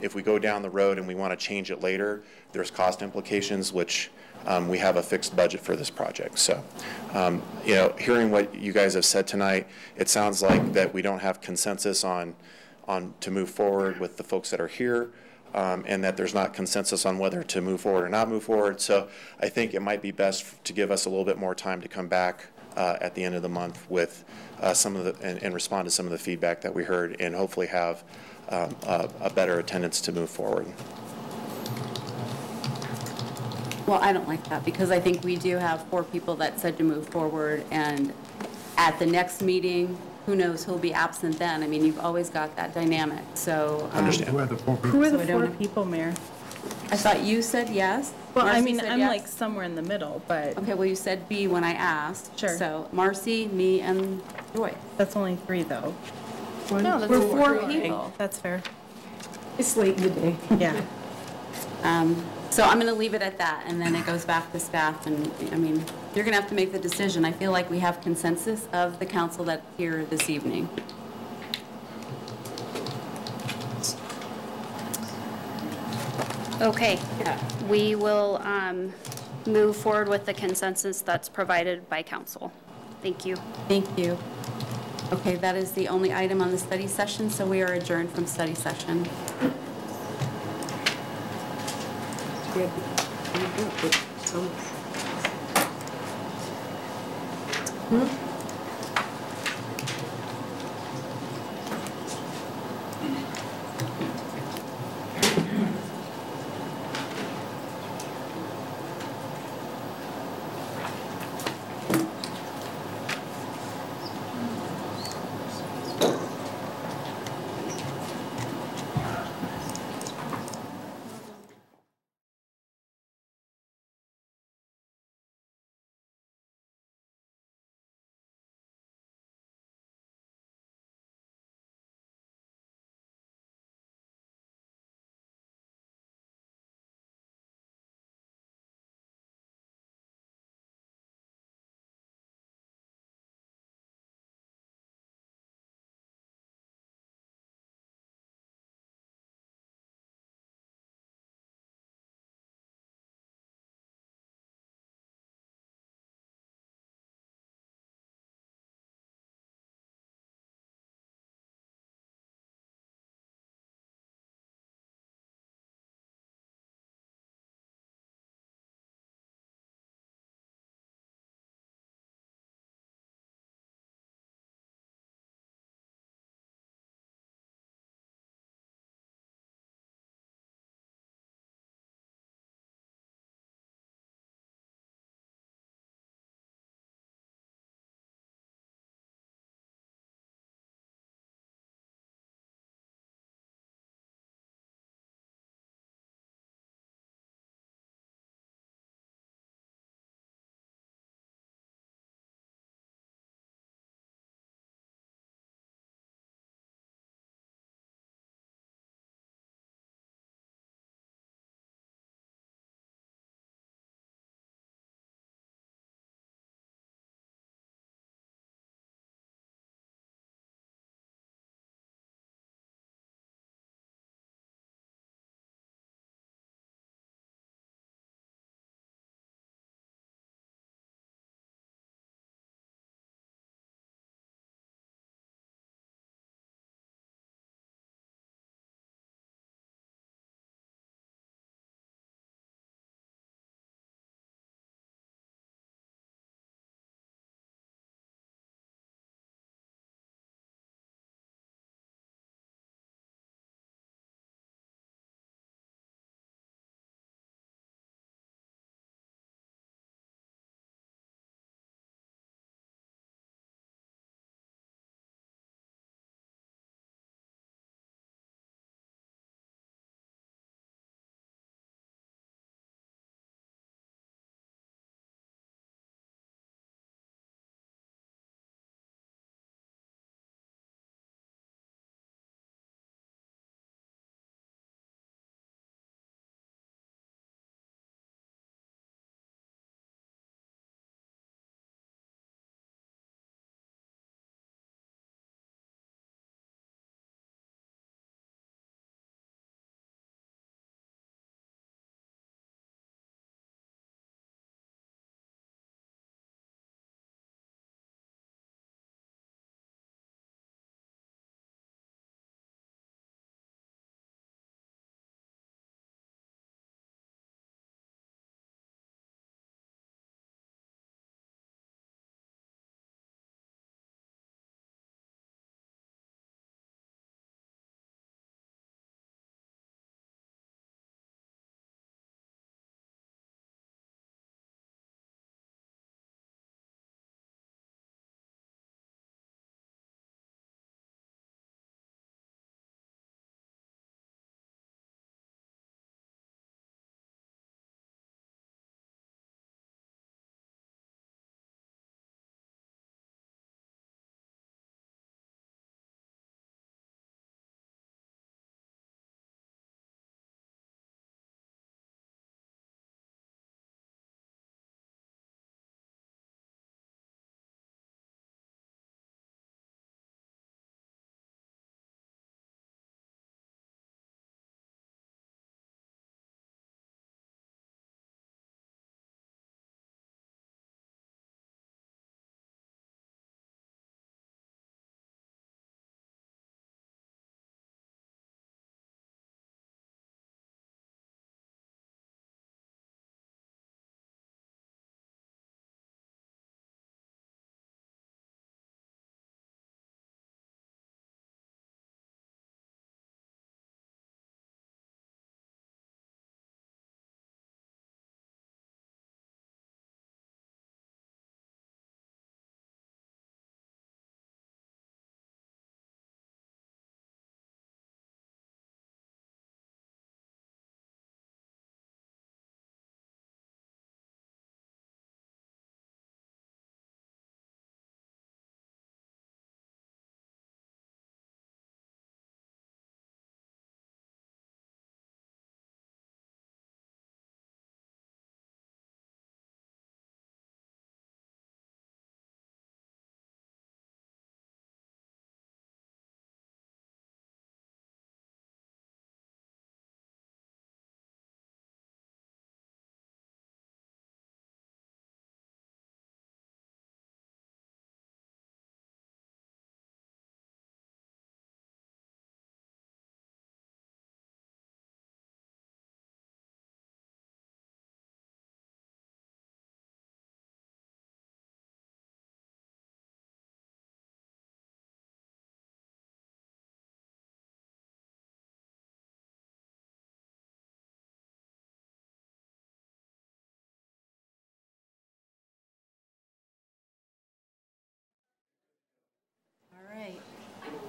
if we go down the road and we want to change it later, there's cost implications, which we have a fixed budget for this project. So, you know, hearing what you guys have said tonight, it sounds like that we don't have consensus on to move forward with the folks that are here. And that there's not consensus on whether to move forward or not move forward. So I think it might be best to give us a little bit more time to come back at the end of the month with some of the, and respond to some of the feedback that we heard and hopefully have a better attendance to move forward. Well, I don't like that because I think we do have 4 people that said to move forward, and at the next meeting, who knows who'll be absent then. I mean, you've always got that dynamic, so. Understand. Who are the 4 people? Who are So the I don't 4 know. people, Mayor? I thought you said yes. Well, I Marcy mean, said I'm yes. like somewhere in the middle, but Okay, well, you said B when I asked. Sure. So Marcy, me, and Joy. that's only 3 though. No, that's We're 4 Okay, people. that's fair. It's late in the day. Yeah. So I'm going to leave it at that, and then it goes back to staff, and, I mean, you're going to have to make the decision. I feel like we have consensus of the council that's here this evening. Okay, we will move forward with the consensus that's provided by council. Thank you. Thank you. Okay, that is the only item on the study session, so we are adjourned from study session. Yeah.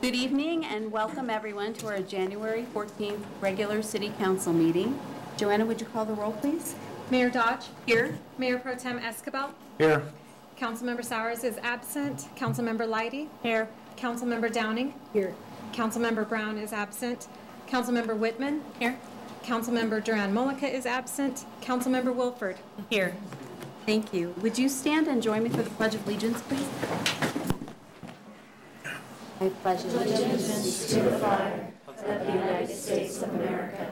Good evening and welcome everyone to our January 14th regular City Council meeting. Joanna, would you call the roll, please? Mayor Dodge? Here. Mayor Pro Tem Escobar? Here. Councilmember Sowers is absent. Councilmember Leidy? Here. Councilmember Downing? Here. Councilmember Brown is absent. Councilmember Whitman? Here. Councilmember Duran-Mullica is absent. Councilmember Wilford? Here. Thank you. Would you stand and join me for the Pledge of Allegiance, please? I pledge allegiance to the flag of the United States of America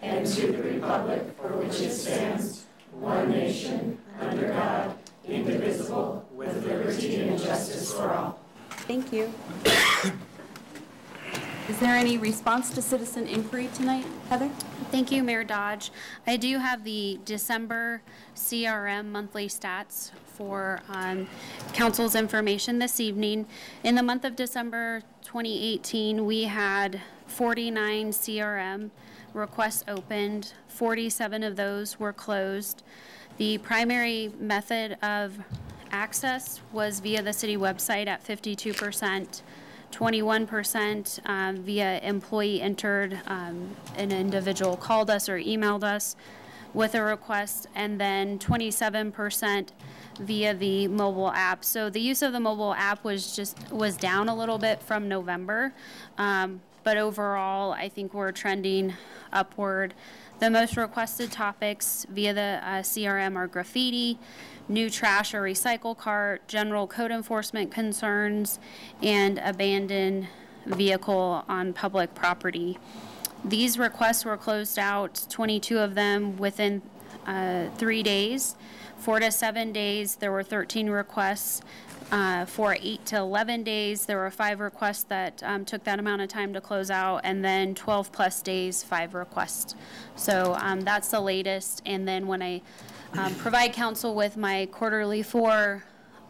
and to the republic for which it stands, one nation, under God, indivisible, with liberty and justice for all. Thank you. Is there any response to citizen inquiry tonight, Heather? Thank you, Mayor Dodge. I do have the December CRM monthly stats for council's information this evening. In the month of December 2018, we had 49 CRM requests opened. 47 of those were closed. The primary method of access was via the city website at 52%. 21% via employee entered, an individual called us or emailed us with a request, and then 27% via the mobile app. So the use of the mobile app was down a little bit from November, but overall I think we're trending upward. The most requested topics via the CRM are graffiti, new trash or recycle cart, general code enforcement concerns, and abandoned vehicle on public property. These requests were closed out, 22 of them within 3 days. 4 to 7 days, there were 13 requests. For 8 to 11 days, there were 5 requests that took that amount of time to close out, and then 12 plus days, 5 requests. So that's the latest. And then when I provide council with my quarterly 4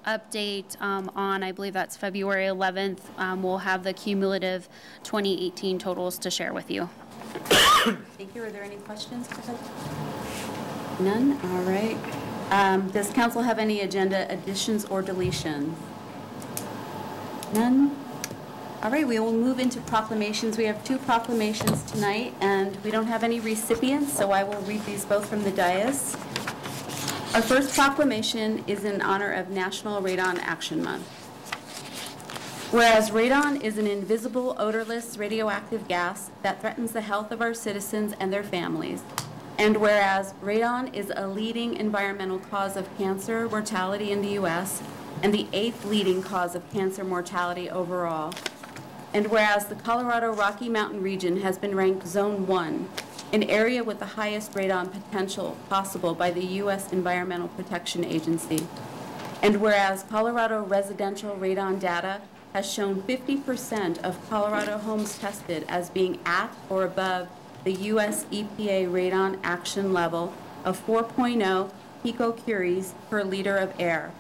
update on, I believe that's February 11th, we'll have the cumulative 2018 totals to share with you. Thank you. Are there any questions? None? All right. Does council have any agenda additions or deletions? None? All right, we will move into proclamations. We have 2 proclamations tonight, and we don't have any recipients, so I will read these both from the dais. Our first proclamation is in honor of National Radon Action Month. Whereas radon is an invisible, odorless, radioactive gas that threatens the health of our citizens and their families, and whereas radon is a leading environmental cause of cancer mortality in the U.S. and the 8th leading cause of cancer mortality overall, and whereas the Colorado Rocky Mountain region has been ranked Zone 1, an area with the highest radon potential possible by the U.S. Environmental Protection Agency, and whereas Colorado residential radon data has shown 50% of Colorado homes tested as being at or above the U.S. EPA radon action level of 4.0 picocuries per liter of air.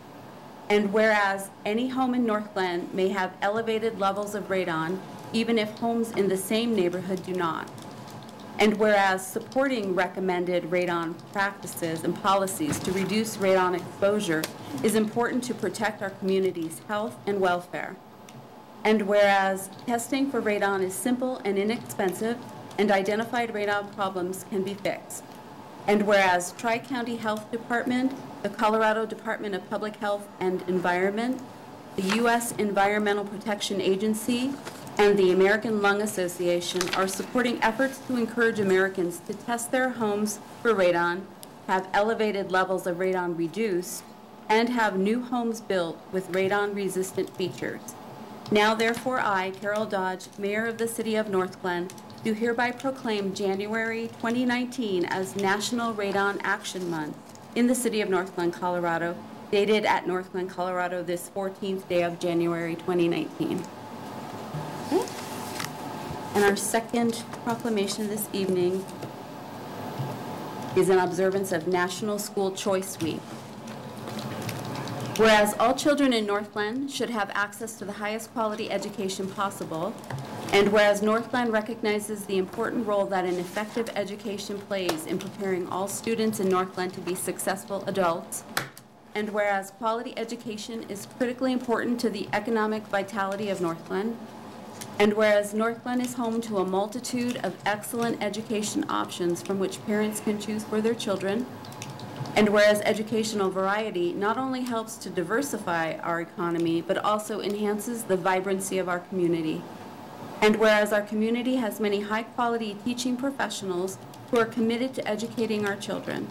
And whereas any home in Northglenn may have elevated levels of radon, even if homes in the same neighborhood do not. And whereas supporting recommended radon practices and policies to reduce radon exposure is important to protect our community's health and welfare. And whereas testing for radon is simple and inexpensive, and identified radon problems can be fixed. And whereas Tri-County Health Department, the Colorado Department of Public Health and Environment, the U.S. Environmental Protection Agency, and the American Lung Association are supporting efforts to encourage Americans to test their homes for radon, have elevated levels of radon reduced, and have new homes built with radon-resistant features. Now, therefore, I, Carol Dodge, Mayor of the City of Northglenn, do hereby proclaim January 2019 as National Radon Action Month in the City of Northglenn, Colorado, dated at Northglenn, Colorado, this 14th day of January 2019. Okay. And our second proclamation this evening is in observance of National School Choice Week. Whereas all children in Northglenn should have access to the highest quality education possible, and whereas Northglenn recognizes the important role that an effective education plays in preparing all students in Northglenn to be successful adults, and whereas quality education is critically important to the economic vitality of Northglenn, And whereas Northglenn is home to a multitude of excellent education options from which parents can choose for their children, and whereas educational variety not only helps to diversify our economy, but also enhances the vibrancy of our community. And whereas our community has many high-quality teaching professionals who are committed to educating our children.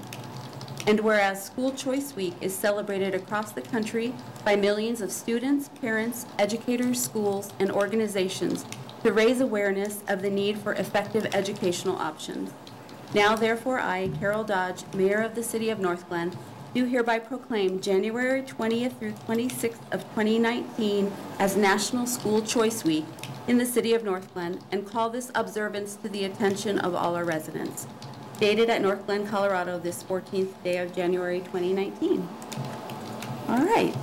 And whereas School Choice Week is celebrated across the country by millions of students, parents, educators, schools, and organizations to raise awareness of the need for effective educational options. Now, therefore, I, Carol Dodge, Mayor of the City of Northglenn, do hereby proclaim January 20th through 26th of 2019 as National School Choice Week in the City of Northglenn and call this observance to the attention of all our residents. Dated at Northglenn, Colorado, this 14th day of January 2019. All right.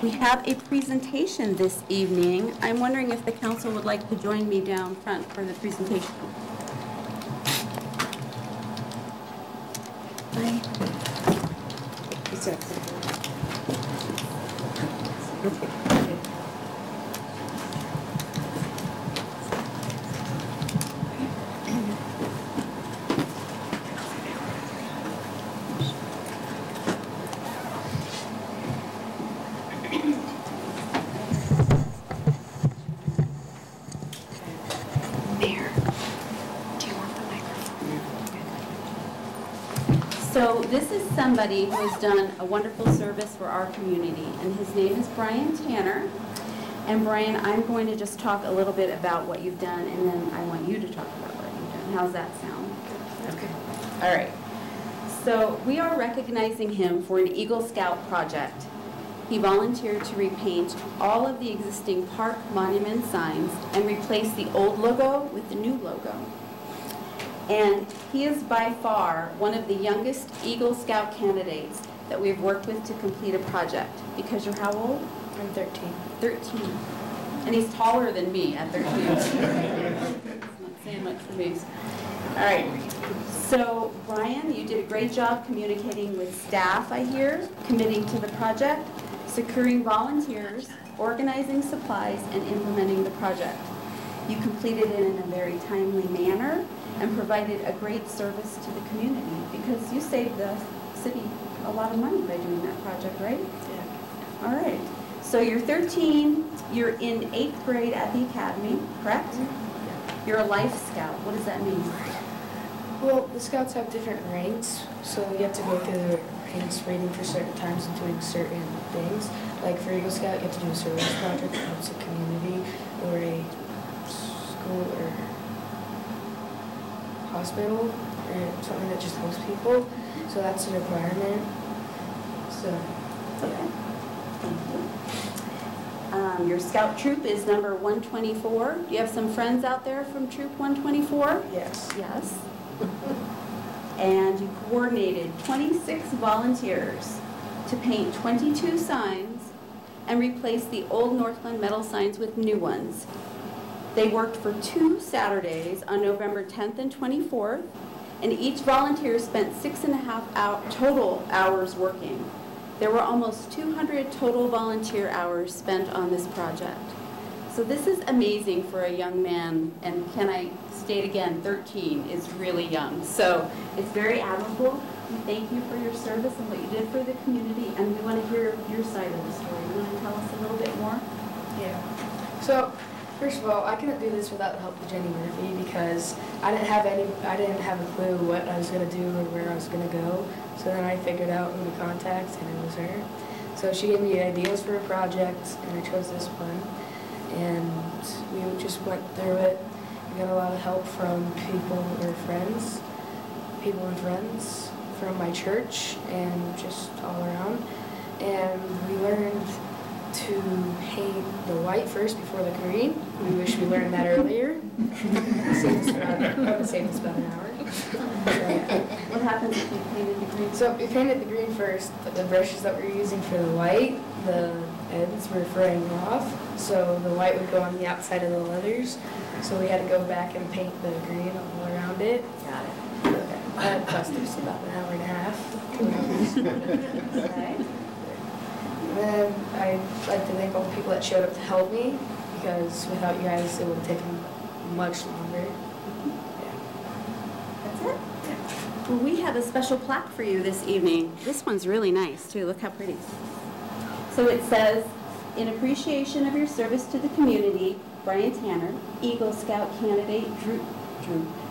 We have a presentation this evening. I'm wondering if the council would like to join me down front for the presentation. Hi. So this is somebody who has done a wonderful service for our community, and his name is Brian Tanner. And Brian, I'm going to just talk a little bit about what you've done, and then I want you to talk about what you've done. How's that sound? Okay. All right. So we are recognizing him for an Eagle Scout project. He volunteered to repaint all of the existing park monument signs and replace the old logo with the new logo. And he is by far one of the youngest Eagle Scout candidates that we've worked with to complete a project. Because you're how old? I'm 13. 13. And he's taller than me at 13. It's not saying much for me. All right. So, Brian, you did a great job communicating with staff, I hear, committing to the project, securing volunteers, organizing supplies, and implementing the project. You completed it in a very timely manner and provided a great service to the community because you saved the city a lot of money by doing that project, right? Yeah. All right. So you're 13, you're in 8th grade at the academy, correct? Mm-hmm. You're a Life Scout. What does that mean? Well, the Scouts have different ranks, so you have to go through the ranks rating for certain times and doing certain things. Like for Eagle Scout, you have to do a service project that helps a community or a school or hospital or something that just helps people. So that's a requirement. So, yeah. Thank you. Your Scout troop is number 124. Do you have some friends out there from Troop 124? Yes. Yes. And you coordinated 26 volunteers to paint 22 signs and replace the old Northglenn metal signs with new ones. They worked for 2 Saturdays on November 10th and 24th, and each volunteer spent 6.5 total hours working. There were almost 200 total volunteer hours spent on this project. So this is amazing for a young man, and can I state again, 13 is really young. So it's very admirable. We thank you for your service and what you did for the community, and we want to hear your side of the story. You want to tell us a little bit more? Yeah. So, first of all, I couldn't do this without the help of Jenny Murphy because I didn't have a clue what I was going to do or where I was going to go. So then I figured out who to contact, and it was her. So she gave me ideas for a project, and I chose this one. And we just went through it. We got a lot of help from people and friends from my church and just all around. And we learned to paint the white first before the green. We wish we learned that earlier. It saved us about an hour. What happens if you painted the green? So we painted the green first, but the brushes that we were using for the white, the ends were fraying off, so the white would go on the outside of the leathers. So we had to go back and paint the green all around it. Got it. Okay. That cost us about an hour and a half. Okay. And then I'd like to thank all the people that showed up to help me. because without you guys, it would have taken much longer. That's it? Well, we have a special plaque for you this evening. This one's really nice, too. Look how pretty. So it says, in appreciation of your service to the community, Brian Tanner, Eagle Scout candidate,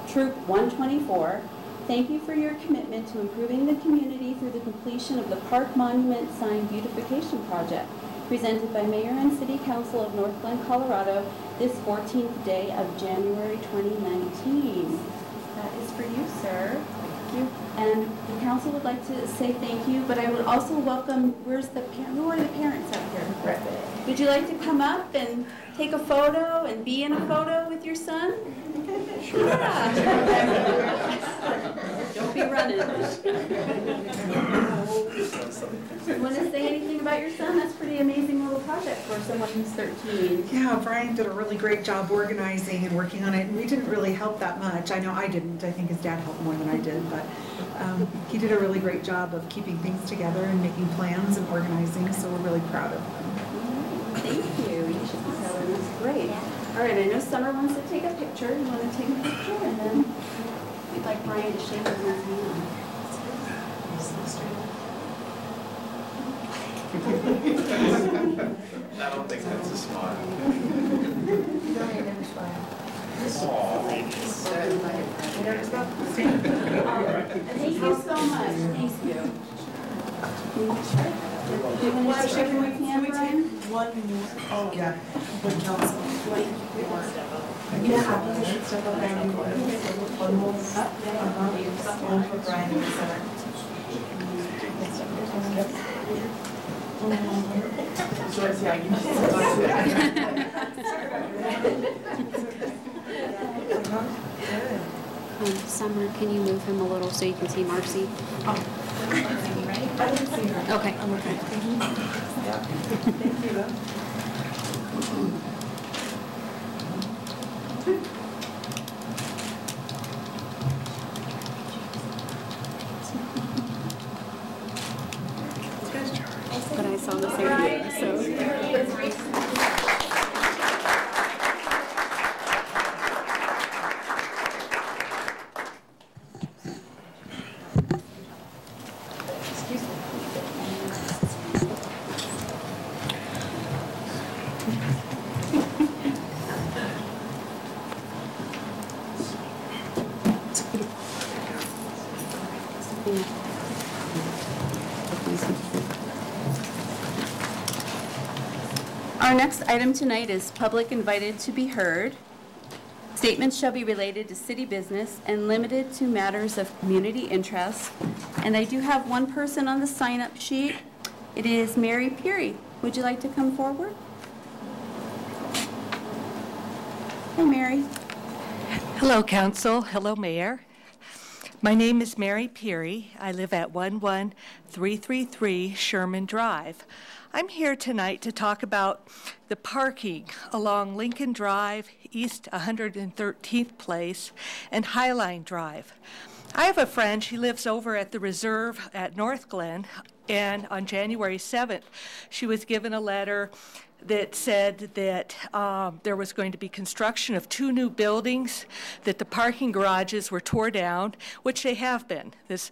Troop 124, thank you for your commitment to improving the community through the completion of the Park Monument Sign Beautification Project, presented by Mayor and City Council of Northglenn, Colorado, this 14th day of January 2019. That is for you, sir. Thank you. And the council would like to say thank you, but I would also welcome, who are the parents up here? Right. Would you like to come up and take a photo and be in a photo with your son? Sure. Yeah. Don't be running. You want to say anything about your son? That's a pretty amazing little project for someone who's 13. Yeah, Brian did a really great job organizing and working on it, and we didn't really help that much. I know I didn't. I think his dad helped more than I did, but he did a really great job of keeping things together and making plans and organizing, so we're really proud of him. Thank you. You should be proud of him. That's great. All right, I know Summer wants to take a picture. You want to take a picture, and then we'd like Brian to shake everyone's hand. I don't think that's a smile. Thank you so much. Thank you. Do you want to shake everyone's hand, Brian? One more. Oh, yeah. One council. Yeah. One more. One for Brian in the center. Summer, can you move him a little so you can see Marcy? Oh. Okay. I'm okay. Thank you. But I saw the same video, so. Our next item tonight is public invited to be heard. Statements shall be related to city business and limited to matters of community interest. And I do have one person on the sign-up sheet. It is Mary Peary. Would you like to come forward? Hi, Mary. Hello, Council. Hello, Mayor. My name is Mary Peary. I live at 11333 Sherman Drive. I'm here tonight to talk about the parking along Lincoln Drive, East 113th Place, and Highline Drive. I have a friend, she lives over at the Reserve at Northglenn, and on January 7th, she was given a letter that said that there was going to be construction of 2 new buildings, that the parking garages were tore down, which they have been. This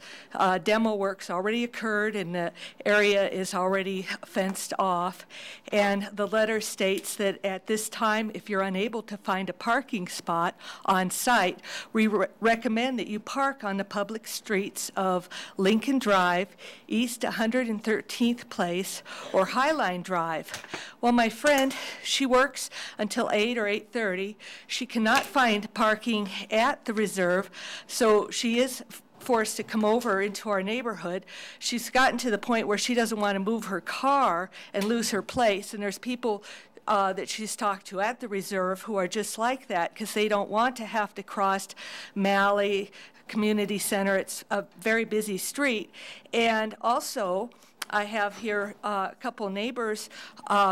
demo work's already occurred and the area is already fenced off. And the letter states that at this time, if you're unable to find a parking spot on site, we recommend that you park on the public streets of Lincoln Drive, East 113th Place, or Highline Drive. Well, my friend, she works until 8 or 8:30. She cannot find parking at the Reserve, so she is forced to come over into our neighborhood. She's gotten to the point where she doesn't want to move her car and lose her place, and there's people that she's talked to at the Reserve who are just like that because they don't want to have to cross Malley Community Center. It's a very busy street. And also, I have here a couple neighbors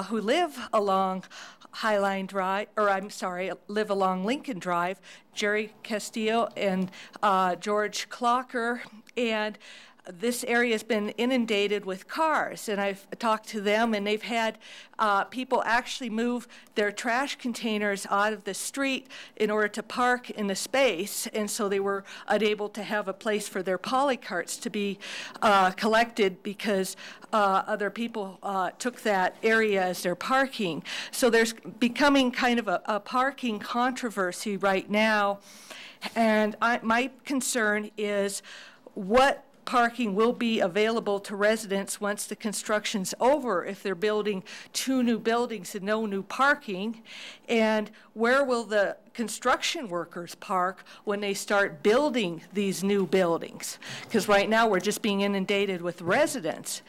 who live along Highline Drive, or I'm sorry, live along Lincoln Drive, Jerry Castillo and George Clocker. And this area has been inundated with cars, and I've talked to them, and they've had people actually move their trash containers out of the street in order to park in the space, and so they were unable to have a place for their poly carts to be collected because other people took that area as their parking. So there's becoming kind of a parking controversy right now, and my concern is what parking will be available to residents once the construction's over if they're building 2 new buildings and no new parking, and where will the construction workers park when they start building these new buildings? Because right now we're just being inundated with residents,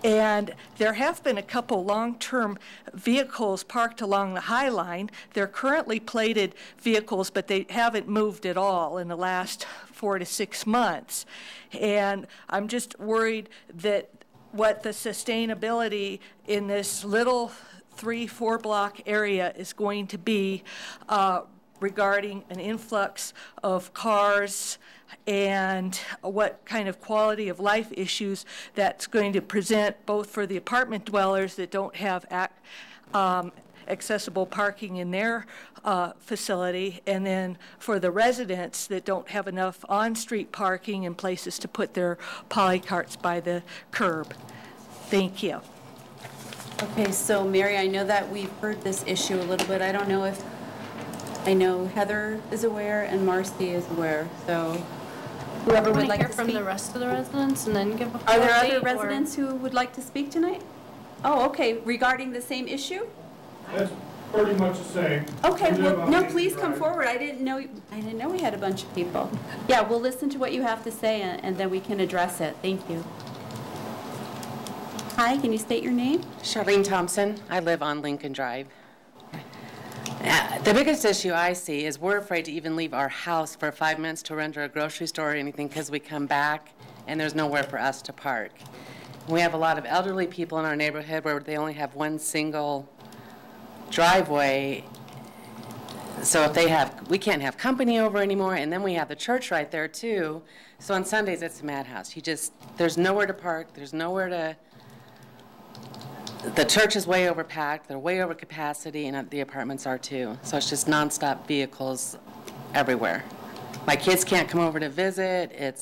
and there have been a couple long-term vehicles parked along the High Line. They're currently plated vehicles, but they haven't moved at all in the last 4 to 6 months. And I'm just worried that what the sustainability in this little 3-4 block area is going to be regarding an influx of cars and what kind of quality of life issues that's going to present both for the apartment dwellers that don't have accessible parking in their facility, and then for the residents that don't have enough on-street parking and places to put their poly carts by the curb. Thank you. Okay, so Mary, I know that we've heard this issue a little bit. I don't know if, I know Heather is aware and Marcy is aware, so whoever would like to speak. From the rest of the residents and then give a Are there other residents who would like to speak tonight? Oh, okay, regarding the same issue? That's pretty much the same. Okay, well, no, please come forward. I didn't know we had a bunch of people. Yeah, we'll listen to what you have to say and then we can address it. Thank you. Hi, can you state your name? Charlene Thompson. I live on Lincoln Drive. The biggest issue I see is we're afraid to even leave our house for 5 minutes to run to a grocery store or anything because we come back and there's nowhere for us to park. We have a lot of elderly people in our neighborhood where they only have one single driveway, so if they have, we can't have company over anymore, and then we have the church right there too, so on Sundays it's a madhouse. There's nowhere to park, there's nowhere to, the church is way overpacked, they're way over capacity, and the apartments are too, so it's just nonstop vehicles everywhere. My kids can't come over to visit, and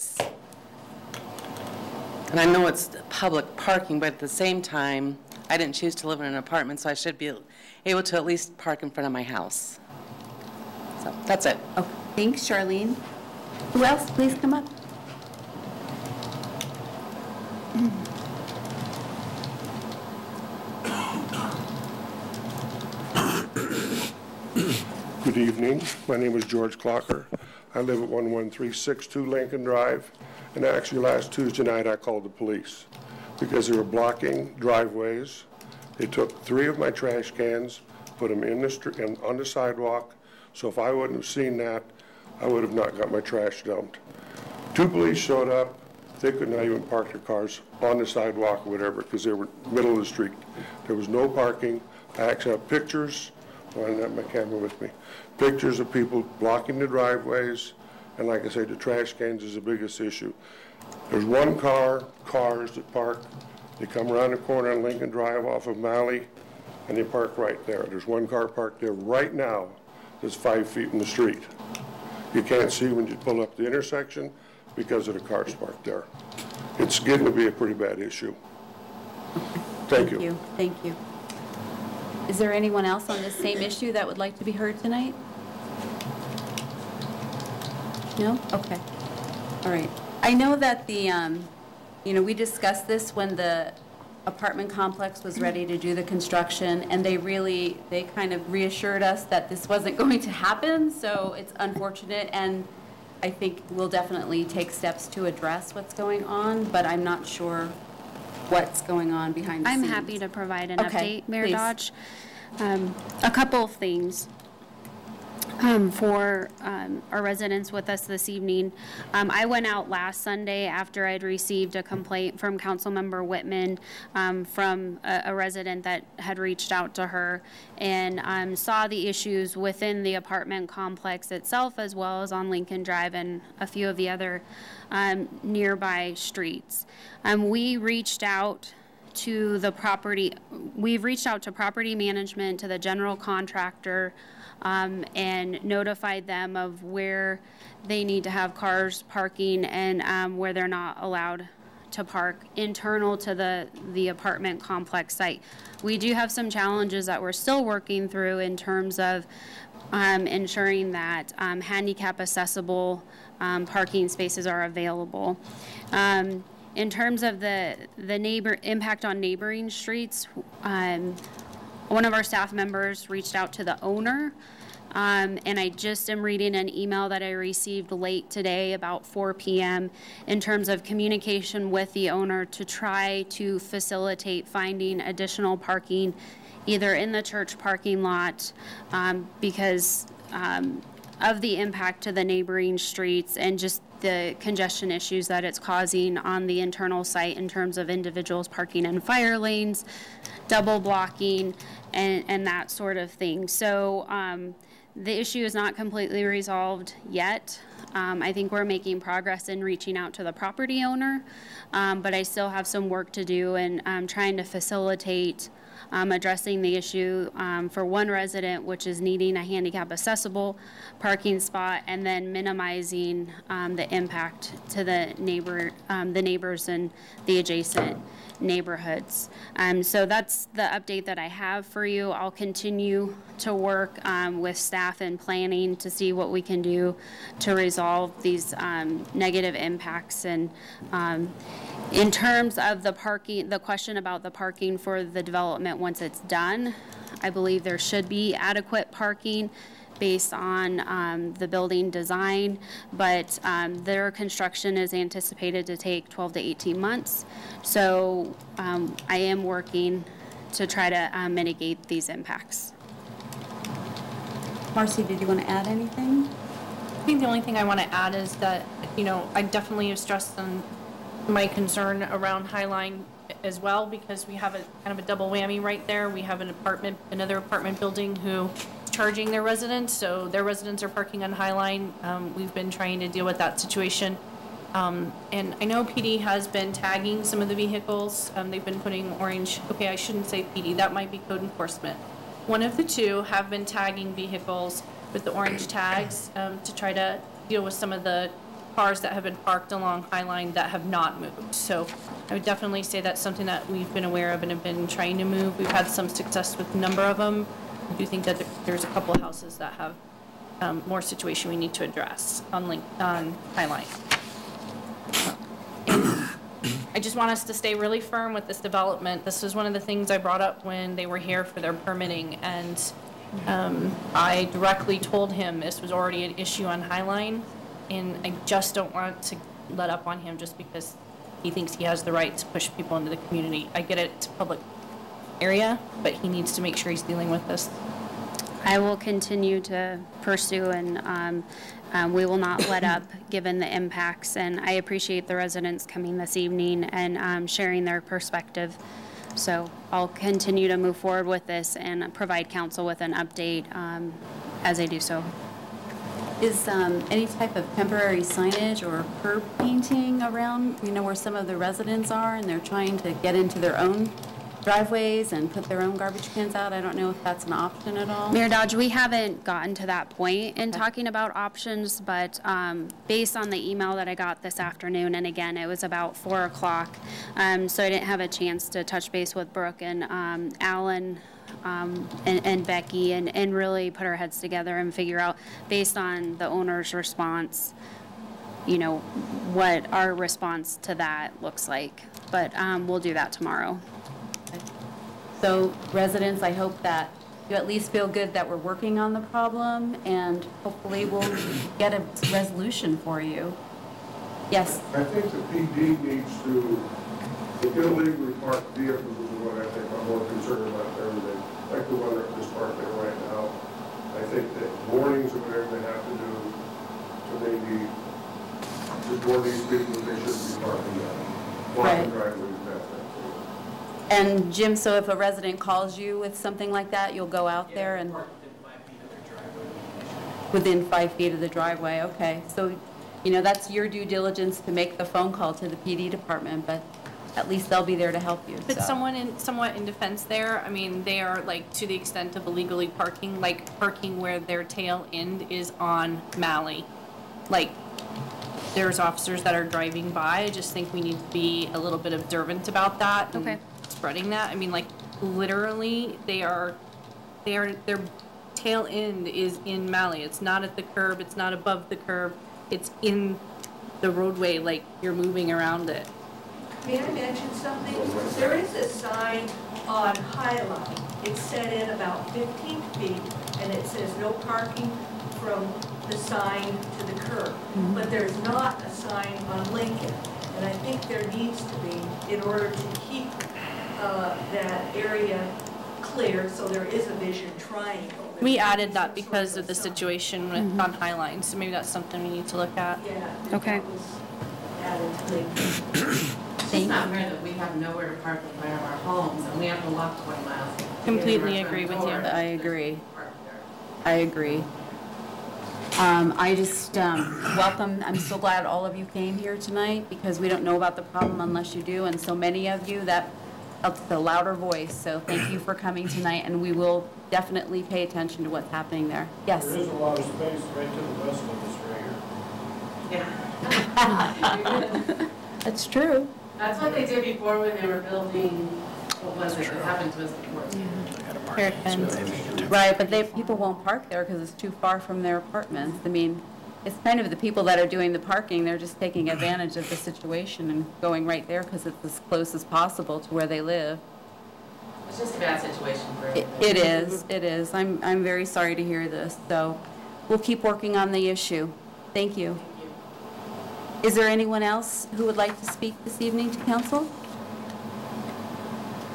I know it's public parking, but at the same time, I didn't choose to live in an apartment, so I should be able to at least park in front of my house. So that's it. Oh, thanks, Charlene. Who else? Please come up. Good evening. My name is George Clocker. I live at 11362 Lincoln Drive. And actually last Tuesday night I called the police because they were blocking driveways. They took 3 of my trash cans, put them in the street and on the sidewalk. So if I wouldn't have seen that, I would have not got my trash dumped. 2 police showed up. They could not even park their cars on the sidewalk or whatever because they were middle of the street. There was no parking. I actually have pictures. Well, I don't have my camera with me. Pictures of people blocking the driveways. And like I say, the trash cans is the biggest issue. There's cars that park. They come around the corner on Lincoln Drive off of Malley, and they park right there. There's 1 car parked there right now that's 5 feet in the street. You can't see when you pull up the intersection because of the cars parked there. It's getting to be a pretty bad issue. Thank you. Thank you. Is there anyone else on this same issue that would like to be heard tonight? No? Okay. All right. I know that we discussed this when the apartment complex was ready to do the construction, and they kind of reassured us that this wasn't going to happen, so it's unfortunate, and I think we'll definitely take steps to address what's going on, but I'm not sure what's going on behind the scenes. I'm happy to provide an Okay, update, Mayor please. Dodge. A couple of things. For our residents with us this evening. I went out last Sunday after I'd received a complaint from Councilmember Whitman from a resident that had reached out to her and saw the issues within the apartment complex itself as well as on Lincoln Drive and a few of the other nearby streets. We've reached out to property management, to the general contractor, and notified them of where they need to have cars parking and where they're not allowed to park internal to the apartment complex site. We do have some challenges that we're still working through in terms of ensuring that handicap accessible parking spaces are available. In terms of the impact on neighboring streets, one of our staff members reached out to the owner, and I just am reading an email that I received late today about 4 p.m. in terms of communication with the owner to try to facilitate finding additional parking either in the church parking lot because of the impact to the neighboring streets and just the congestion issues that it's causing on the internal site in terms of individuals parking in fire lanes, double blocking, and that sort of thing. So the issue is not completely resolved yet. I think we're making progress in reaching out to the property owner, but I still have some work to do in trying to facilitate addressing the issue for one resident, which is needing a handicap accessible parking spot, and then minimizing the impact to the neighbors and the adjacent neighborhoods. So that's the update that I have for you. I'll continue to work with staff and planning to see what we can do to resolve these negative impacts. And in terms of the parking, the question about the parking for the development once it's done, I believe there should be adequate parking based on the building design, but their construction is anticipated to take 12 to 18 months. So I am working to try to mitigate these impacts. Marcy, did you want to add anything? I think the only thing I want to add is that, you know, I definitely have stressed on my concern around Highline as well, because we have a kind of a double whammy right there. We have another apartment building who is charging their residents, so their residents are parking on Highline. We've been trying to deal with that situation. And I know PD has been tagging some of the vehicles. They've been putting orange, okay, I shouldn't say PD, that might be code enforcement. One of the two have been tagging vehicles with the orange tags to try to deal with some of the cars that have been parked along Highline that have not moved. So I would definitely say that's something that we've been aware of and have been trying to move. We've had some success with a number of them. I do think that there's a couple of houses that have more situation we need to address on Highline. And I just want us to stay really firm with this development. This was one of the things I brought up when they were here for their permitting, and I directly told him this was already an issue on Highline, and I just don't want to let up on him just because he thinks he has the right to push people into the community. I get it, it's a public area, but he needs to make sure he's dealing with this. I will continue to pursue, and we will not let up given the impacts. And I appreciate the residents coming this evening and sharing their perspective. So I'll continue to move forward with this and provide council with an update as I do so. Is any type of temporary signage or curb painting around, you know, where some of the residents are and they're trying to get into their own driveways and put their own garbage cans out? I don't know if that's an option at all. Mayor Dodge, we haven't gotten to that point in talking about options, but based on the email that I got this afternoon, and again, it was about 4 o'clock, so I didn't have a chance to touch base with Brooke and Alan and Becky and really put our heads together and figure out, based on the owner's response, you know, what our response to that looks like. But we'll do that tomorrow. So residents, I hope that you at least feel good that we're working on the problem, and hopefully we'll get a resolution for you. Yes? I think the PD needs to, the illegally parked vehicles is what I think I'm more concerned about there than like the one that is parked there right now. I think that warnings or whatever they have to do to maybe just warn these people that they shouldn't be parking there. Blocking driveways, that thing. And Jim, so if a resident calls you with something like that, you'll go out there and... Within 5 feet of the driveway, okay. So, you know, that's your due diligence to make the phone call to the PD department, but at least they'll be there to help you. But so. somewhat in defense there, I mean, they are like to the extent of illegally parking, like parking where their tail end is on Malley. Like, there's officers that are driving by. I just think we need to be a little bit observant about that. Okay. Spreading that. I mean, like, literally, their tail end is in Malley. It's not at the curb. It's not above the curb. It's in the roadway, like you're moving around it. May I mention something? There is a sign on Highline. It's set in about 15 feet, and it says no parking from the sign to the curb. But there's not a sign on Lincoln. And I think there needs to be in order to keep that area clear so there is a vision triangle. We added that because of the situation with on Highline, so maybe that's something we need to look at. Yeah. Okay. Added to Lincoln. It's just not fair that we have nowhere to park in front of our homes and we have to walk 20 miles. Completely agree with you. I agree. I agree. I just welcome, I'm so glad all of you came here tonight because we don't know about the problem unless you do, and so many of you, that helps the louder voice. So thank you for coming tonight, and we will definitely pay attention to what's happening there. Yes? There is a lot of space right to the west of this right here. Yeah. That's true. That's what they did before when they were building, what was it that happened to us before? Right, but people won't park there because it's too far from their apartments. I mean, it's kind of the people that are doing the parking, they're just taking advantage of the situation and going right there because it's as close as possible to where they live. It's just a bad situation for everybody. It is, it is. I'm very sorry to hear this, so we'll keep working on the issue. Thank you. Is there anyone else who would like to speak this evening to council?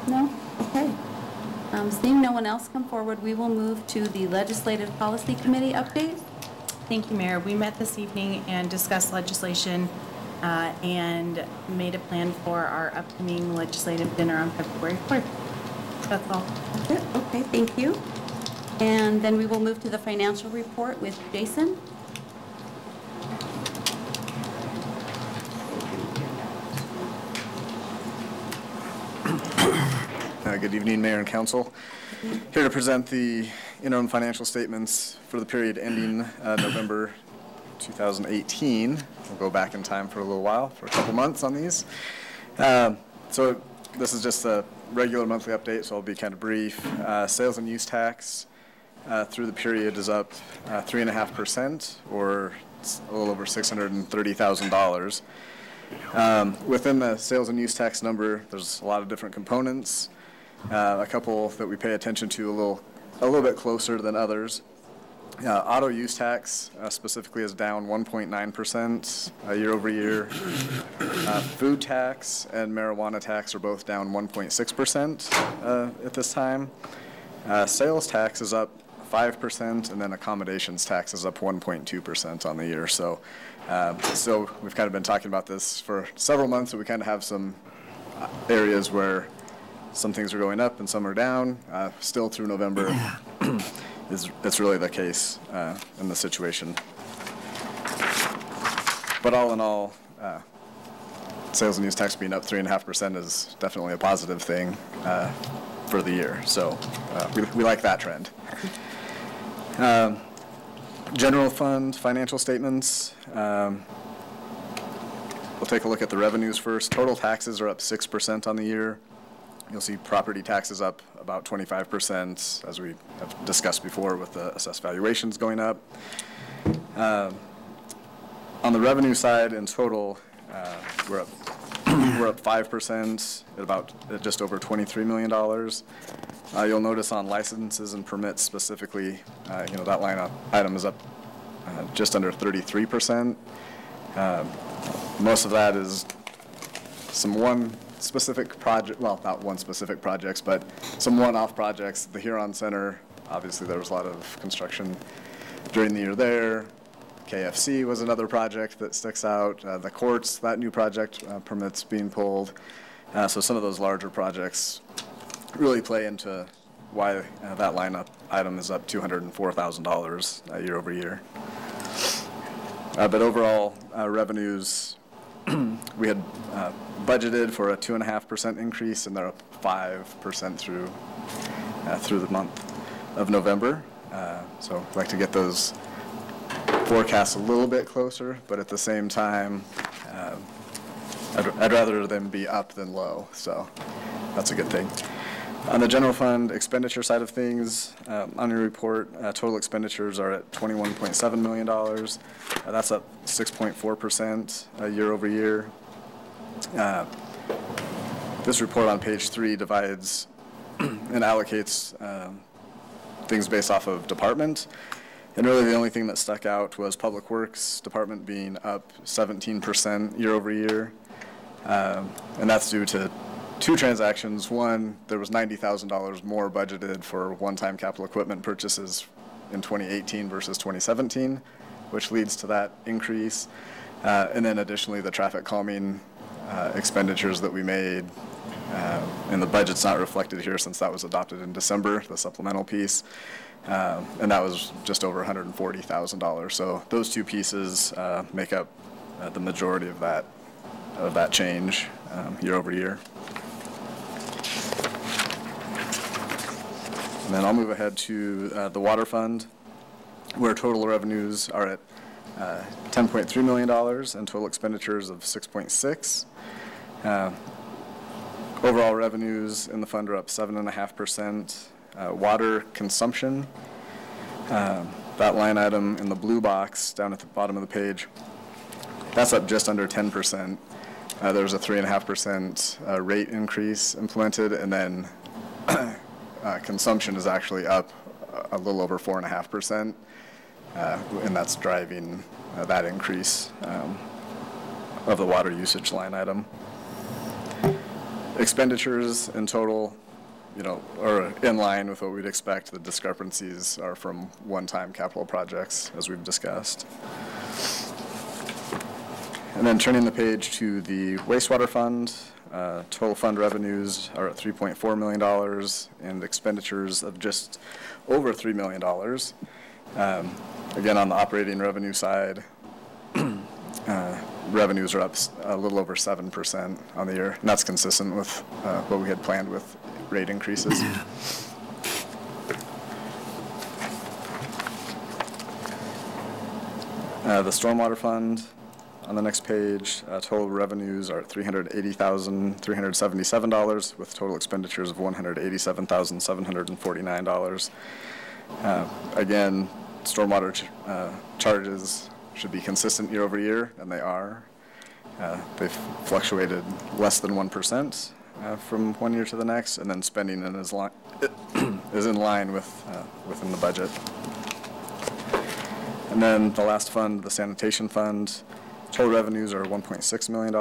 No? Okay. Seeing no one else come forward, we will move to the Legislative Policy Committee update. Thank you, Mayor. We met this evening and discussed legislation and made a plan for our upcoming legislative dinner on February 4th. That's all. That's it. Okay, thank you. And then we will move to the financial report with Jason. Good evening, Mayor and Council. Here to present the interim financial statements for the period ending November 2018. We'll go back in time for a little while, for a couple months on these. So this is just a regular monthly update, so I'll be kind of brief. Sales and use tax through the period is up 3.5%, or a little over $630,000. Within the sales and use tax number, there's a lot of different components. A couple that we pay attention to a little bit closer than others. Auto use tax specifically is down 1.9% year over year. Food tax and marijuana tax are both down 1.6% at this time. Sales tax is up 5%, and then accommodations tax is up 1.2% on the year. So we've kind of been talking about this for several months, so we kind of have some areas where some things are going up and some are down. Still through November, that's really the case in the situation. But all in all, sales and use tax being up 3.5% is definitely a positive thing for the year. So we like that trend. General fund financial statements. We'll take a look at the revenues first. Total taxes are up 6% on the year. You'll see property taxes up about 25%, as we have discussed before with the assessed valuations going up. On the revenue side, in total, we're up 5% at just over $23 million. You'll notice on licenses and permits specifically, that line item is up just under 33%. Most of that is one specific project, well, not one specific projects, but some one-off projects. The Huron Center Obviously, there was a lot of construction during the year there. KFC was another project that sticks out. The courts, that new project, permits being pulled. So some of those larger projects really play into why that lineup item is up $204,000 year over year. But overall, revenues, we had budgeted for a 2.5% increase, and they're up 5% through the month of November. So I'd like to get those forecasts a little bit closer, but at the same time, I'd rather them be up than low, so that's a good thing. On the general fund expenditure side of things, on your report, total expenditures are at $21.7 million. That's up 6.4% year over year. This report on page 3 divides and allocates things based off of department. And really the only thing that stuck out was Public Works Department being up 17% year over year. And that's due to two transactions. One, there was $90,000 more budgeted for one-time capital equipment purchases in 2018 versus 2017, which leads to that increase. And then additionally, the traffic calming expenditures that we made, and the budget's not reflected here since that was adopted in December, the supplemental piece, and that was just over $140,000. So those two pieces make up the majority of that change year over year. And then I'll move ahead to the water fund, where total revenues are at $10.3 million and total expenditures of $6.6 million. Overall revenues in the fund are up 7.5%. Water consumption, that line item in the blue box down at the bottom of the page, that's up just under 10%. There was a 3.5% rate increase implemented, and then consumption is actually up a little over 4.5%, and that's driving that increase of the water usage line item. Expenditures in total, are in line with what we'd expect. The discrepancies are from one-time capital projects, as we've discussed. And then turning the page to the wastewater fund, total fund revenues are at $3.4 million and expenditures of just over $3 million. Again, on the operating revenue side, revenues are up a little over 7% on the year, and that's consistent with what we had planned with rate increases. The stormwater fund, on the next page, total revenues are $380,377 with total expenditures of $187,749. Again, stormwater charges should be consistent year over year, and they are. They've fluctuated less than 1% from one year to the next, and then spending is in line within the budget. And then the last fund, the Sanitation Fund, total revenues are $1.6 million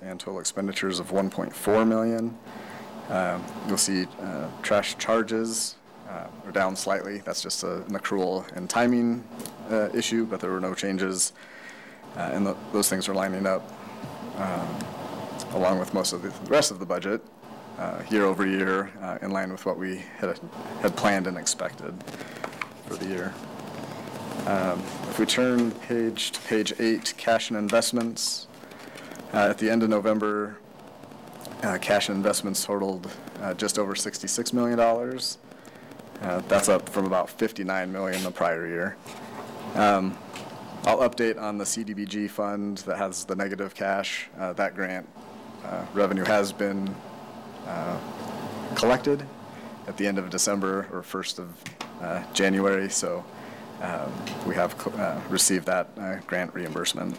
and total expenditures of $1.4 million. You'll see trash charges are down slightly. That's just an accrual and timing issue, but there were no changes, and those things are lining up along with most of the rest of the budget year over year, in line with what we had planned and expected for the year. If we turn page to page 8, cash and investments, at the end of November, cash and investments totaled just over $66 million. That's up from about $59 million the prior year. I'll update on the CDBG fund that has the negative cash. That grant revenue has been collected at the end of December or 1st of January, so we have received that grant reimbursement.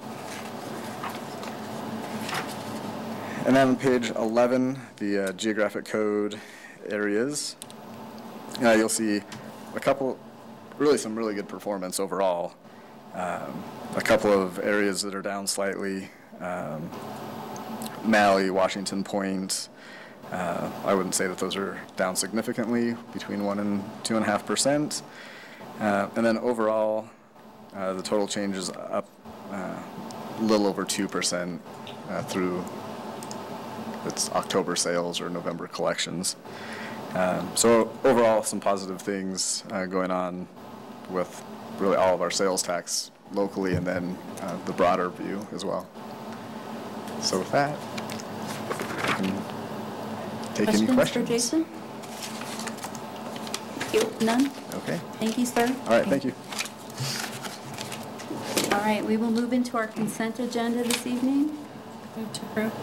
And then on page 11, the geographic code areas, you'll see some really good performance overall. A couple of areas that are down slightly, Malley, Washington Point, I wouldn't say that those are down significantly, between 1% and 2.5%. And then overall, the total change is up a little over 2% through its October sales or November collections. So overall, some positive things going on with really all of our sales tax locally, and then the broader view as well. So with that, I can take any questions. For Jason? Thank you. None? Okay. Thank you, sir. All right, thank you. All right, we will move into our consent agenda this evening. Move to approve.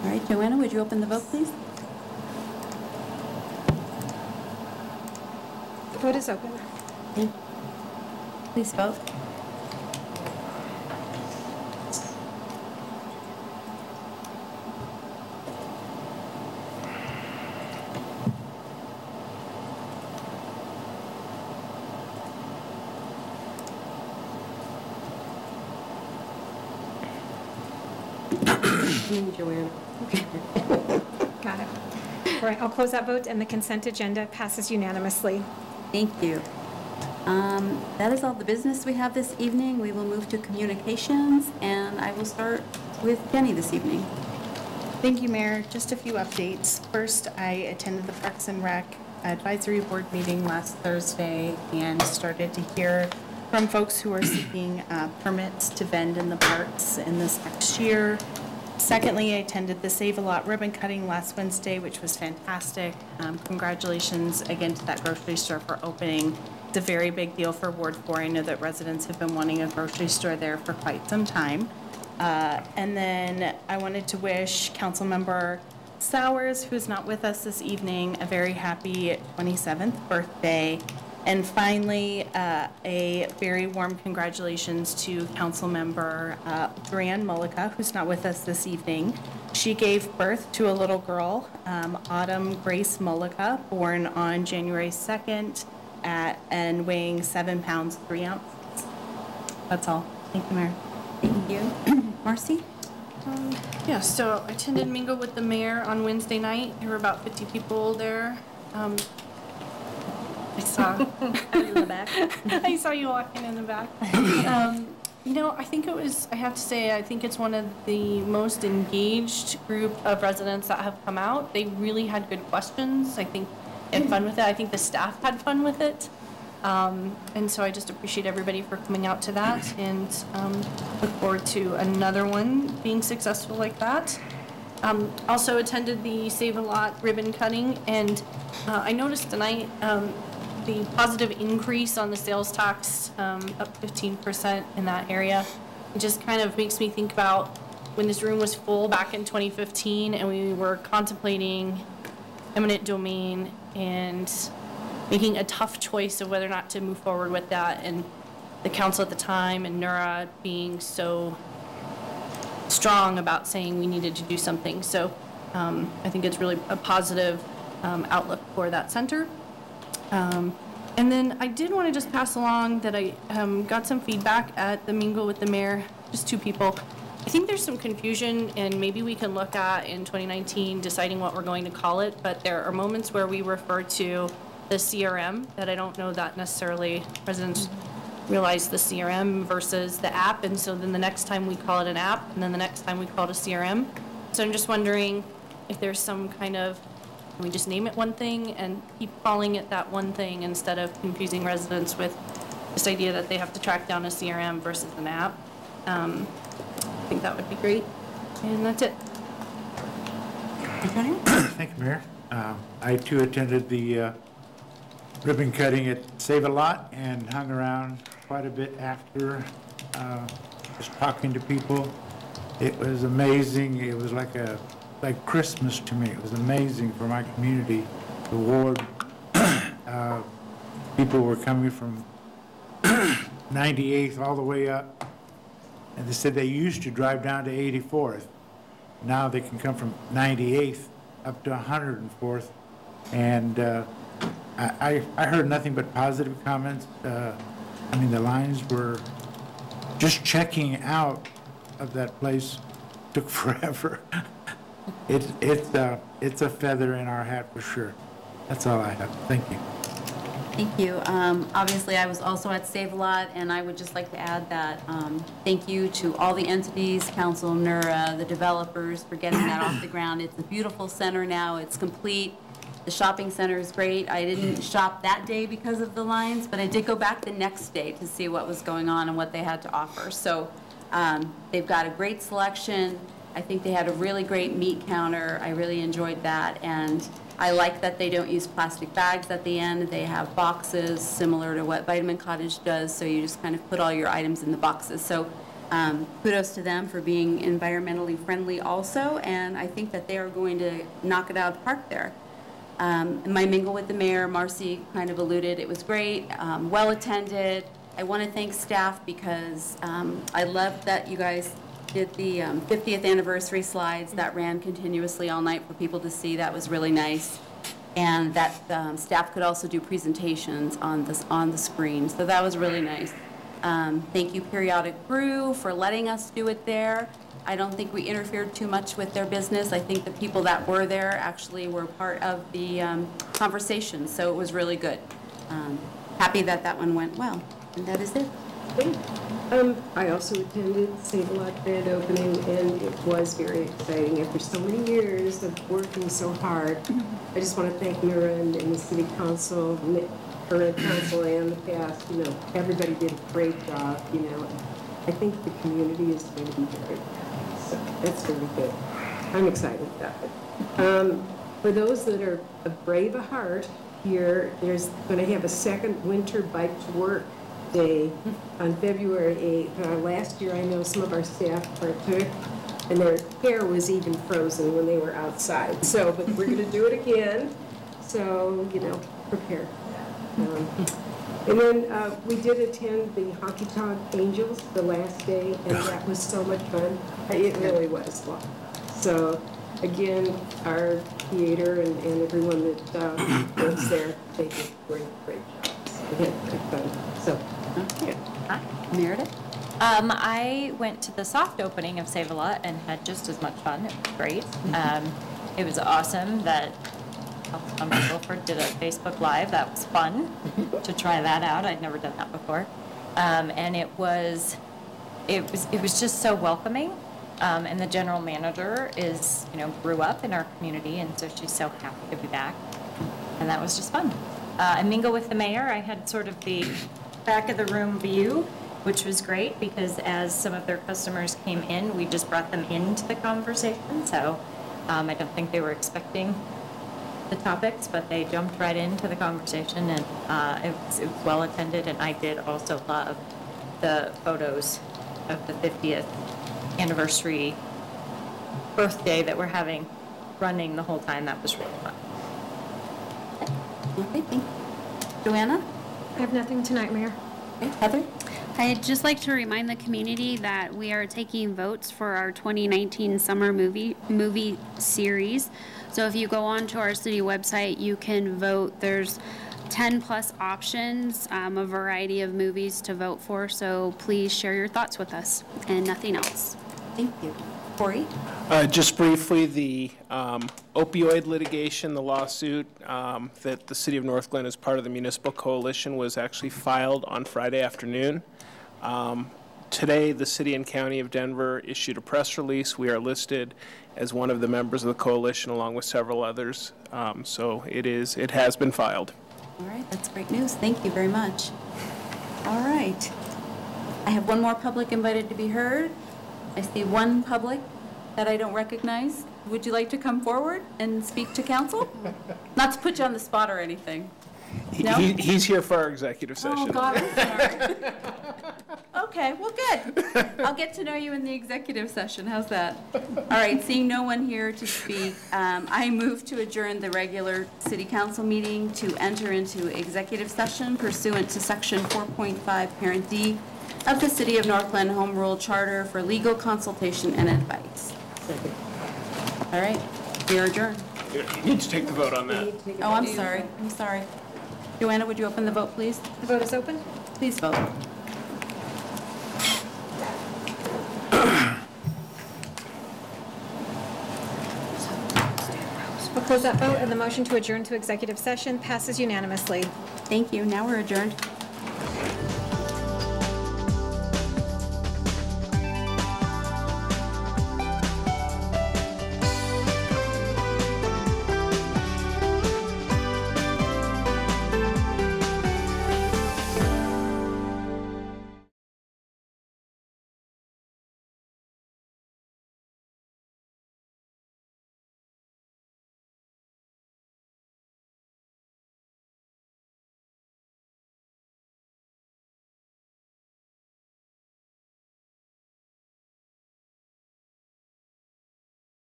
All right, Joanna, would you open the vote, please? The vote is open. Please vote. Joanna. Got it. All right, I'll close that vote, and the consent agenda passes unanimously. Thank you. That is all the business we have this evening. We will move to communications, and I will start with Jenny this evening. Thank you, Mayor. Just a few updates. First, I attended the Parks and Rec Advisory Board meeting last Thursday and started to hear from folks who are seeking permits to vend in the parks in this next year. Secondly, I attended the Save a Lot ribbon cutting last Wednesday, which was fantastic. Congratulations again to that grocery store for opening. It's a very big deal for Ward 4. I know that residents have been wanting a grocery store there for quite some time. And then I wanted to wish Councilmember Sowers, who's not with us this evening, a very happy 27th birthday. And finally, a very warm congratulations to Councilmember Duran Mullica, who's not with us this evening. She gave birth to a little girl, Autumn Grace Mullica, born on January 2nd and weighing 7 pounds, 3 ounces. That's all. Thank you, Mayor. Thank you. Marcy? Yeah, so I attended Mingle with the Mayor on Wednesday night. There were about 50 people there. I saw in the back. I saw you walking in the back. You know, I think it was, I have to say, I think it's one of the most engaged group of residents that have come out. They really had good questions. I think they had fun with it. I think the staff had fun with it. And so I just appreciate everybody for coming out to that, and look forward to another one being successful like that. Also attended the Save a Lot ribbon cutting, and I noticed tonight the positive increase on the sales tax, up 15% in that area. It just kind of makes me think about when this room was full back in 2015 and we were contemplating eminent domain and making a tough choice of whether or not to move forward with that, and the council at the time and NURA being so strong about saying we needed to do something. So I think it's really a positive outlook for that center. And then I did want to just pass along that I got some feedback at the Mingle with the Mayor, just 2 people. I think there's some confusion, and maybe we can look at in 2019 deciding what we're going to call it, but there are moments where we refer to the CRM that I don't know that necessarily residents realize the CRM versus the app, and so then the next time we call it an app, and then the next time we call it a CRM. So I'm just wondering if there's some kind of, can we just name it one thing and keep calling it that one thing instead of confusing residents with this idea that they have to track down a CRM versus an app? I think that would be great. And that's it. Thank you, Mayor. I too attended the ribbon cutting at Save a Lot and hung around quite a bit after, just talking to people. It was amazing. It was like Christmas to me. It was amazing for my community. The ward, people were coming from 98th all the way up, and they said they used to drive down to 84th. Now they can come from 98th up to 104th, and I heard nothing but positive comments. I mean, the lines were just checking out of that place took forever. It's a feather in our hat for sure. That's all I have. Thank you. Thank you. Obviously, I was also at Save-A-Lot, and I would just like to add that thank you to all the entities, Council, NURA, the developers for getting that off the ground. It's a beautiful center now. It's complete. The shopping center is great. I didn't shop that day because of the lines, but I did go back the next day to see what was going on and what they had to offer. So they've got a great selection. I think they had a really great meat counter. I really enjoyed that. And I like that they don't use plastic bags at the end. They have boxes similar to what Vitamin Cottage does, so you just kind of put all your items in the boxes. So kudos to them for being environmentally friendly also, and I think that they are going to knock it out of the park there. In my mingle with the mayor, Marcy kind of alluded, it was great, well attended. I want to thank staff because I love that you guys did the 50th anniversary slides that ran continuously all night for people to see. That was really nice. And that staff could also do presentations on the screen. So that was really nice. Thank you, Periodic Brew, for letting us do it there. I don't think we interfered too much with their business. I think the people that were there actually were part of the conversation, so it was really good. Happy that that one went well, and that is it. I also attended Save-A-Lot grand opening, and it was very exciting. After so many years of working so hard, I just want to thank Mira and the City Council, current council, and the past. You know, everybody did a great job. You know, I think the community is going to be very happy. So that's really good. I'm excited about it. For those that are brave of heart, there's going to have a second winter bike to work day on February 8th. Last year, I know some of our staff partook, and their hair was even frozen when they were outside. So, but we're going to do it again. So, you know, prepare. And then we did attend the Honky Tonk Angels the last day, and that was so much fun. It really was. So, again, our theater and everyone that works there, they did great jobs. We had great fun. So, yeah. Hi, Meredith. I went to the soft opening of Save-A-Lot and had just as much fun. It was great. It was awesome that Councilmember Wilford did a Facebook Live. That was fun to try that out. I'd never done that before. And it was just so welcoming. And the general manager grew up in our community, and so she's so happy to be back. And that was just fun. And mingle with the mayor, I had sort of the back of the room view, which was great because as some of their customers came in, we just brought them into the conversation. So I don't think they were expecting the topics, but they jumped right into the conversation, and it was well attended. And I did also love the photos of the 50th anniversary birthday that we're having running the whole time. That was really fun. Okay, thank you. Joanna? I have nothing tonight, Mayor. Okay, Heather? I'd just like to remind the community that we are taking votes for our 2019 summer movie series. So if you go onto our city website, you can vote. There's 10 plus options, a variety of movies to vote for. So please share your thoughts with us and nothing else. Thank you. Corey? Just briefly, the opioid litigation, the lawsuit that the City of Northglenn as part of the municipal coalition was actually filed on Friday afternoon. Today, the City and County of Denver issued a press release. We are listed as one of the members of the coalition along with several others. So it has been filed. All right, that's great news. Thank you very much. All right. I have one more public invited to be heard. I see one public that I don't recognize. Would you like to come forward and speak to council? Not to put you on the spot or anything. No? He's here for our executive session. Oh, God, I'm sorry. Okay, well, good. I'll get to know you in the executive session. How's that? All right, seeing no one here to speak, I move to adjourn the regular city council meeting to enter into executive session pursuant to section 4.5, parent D of the City of Northglenn Home Rule Charter for legal consultation and advice. Second. All right, we are adjourned. You need to take the vote on that. Oh, I'm sorry. I'm sorry. Joanna, would you open the vote, please? The vote is open. Please vote. close that vote, and the motion to adjourn to executive session passes unanimously. Thank you. Now we're adjourned.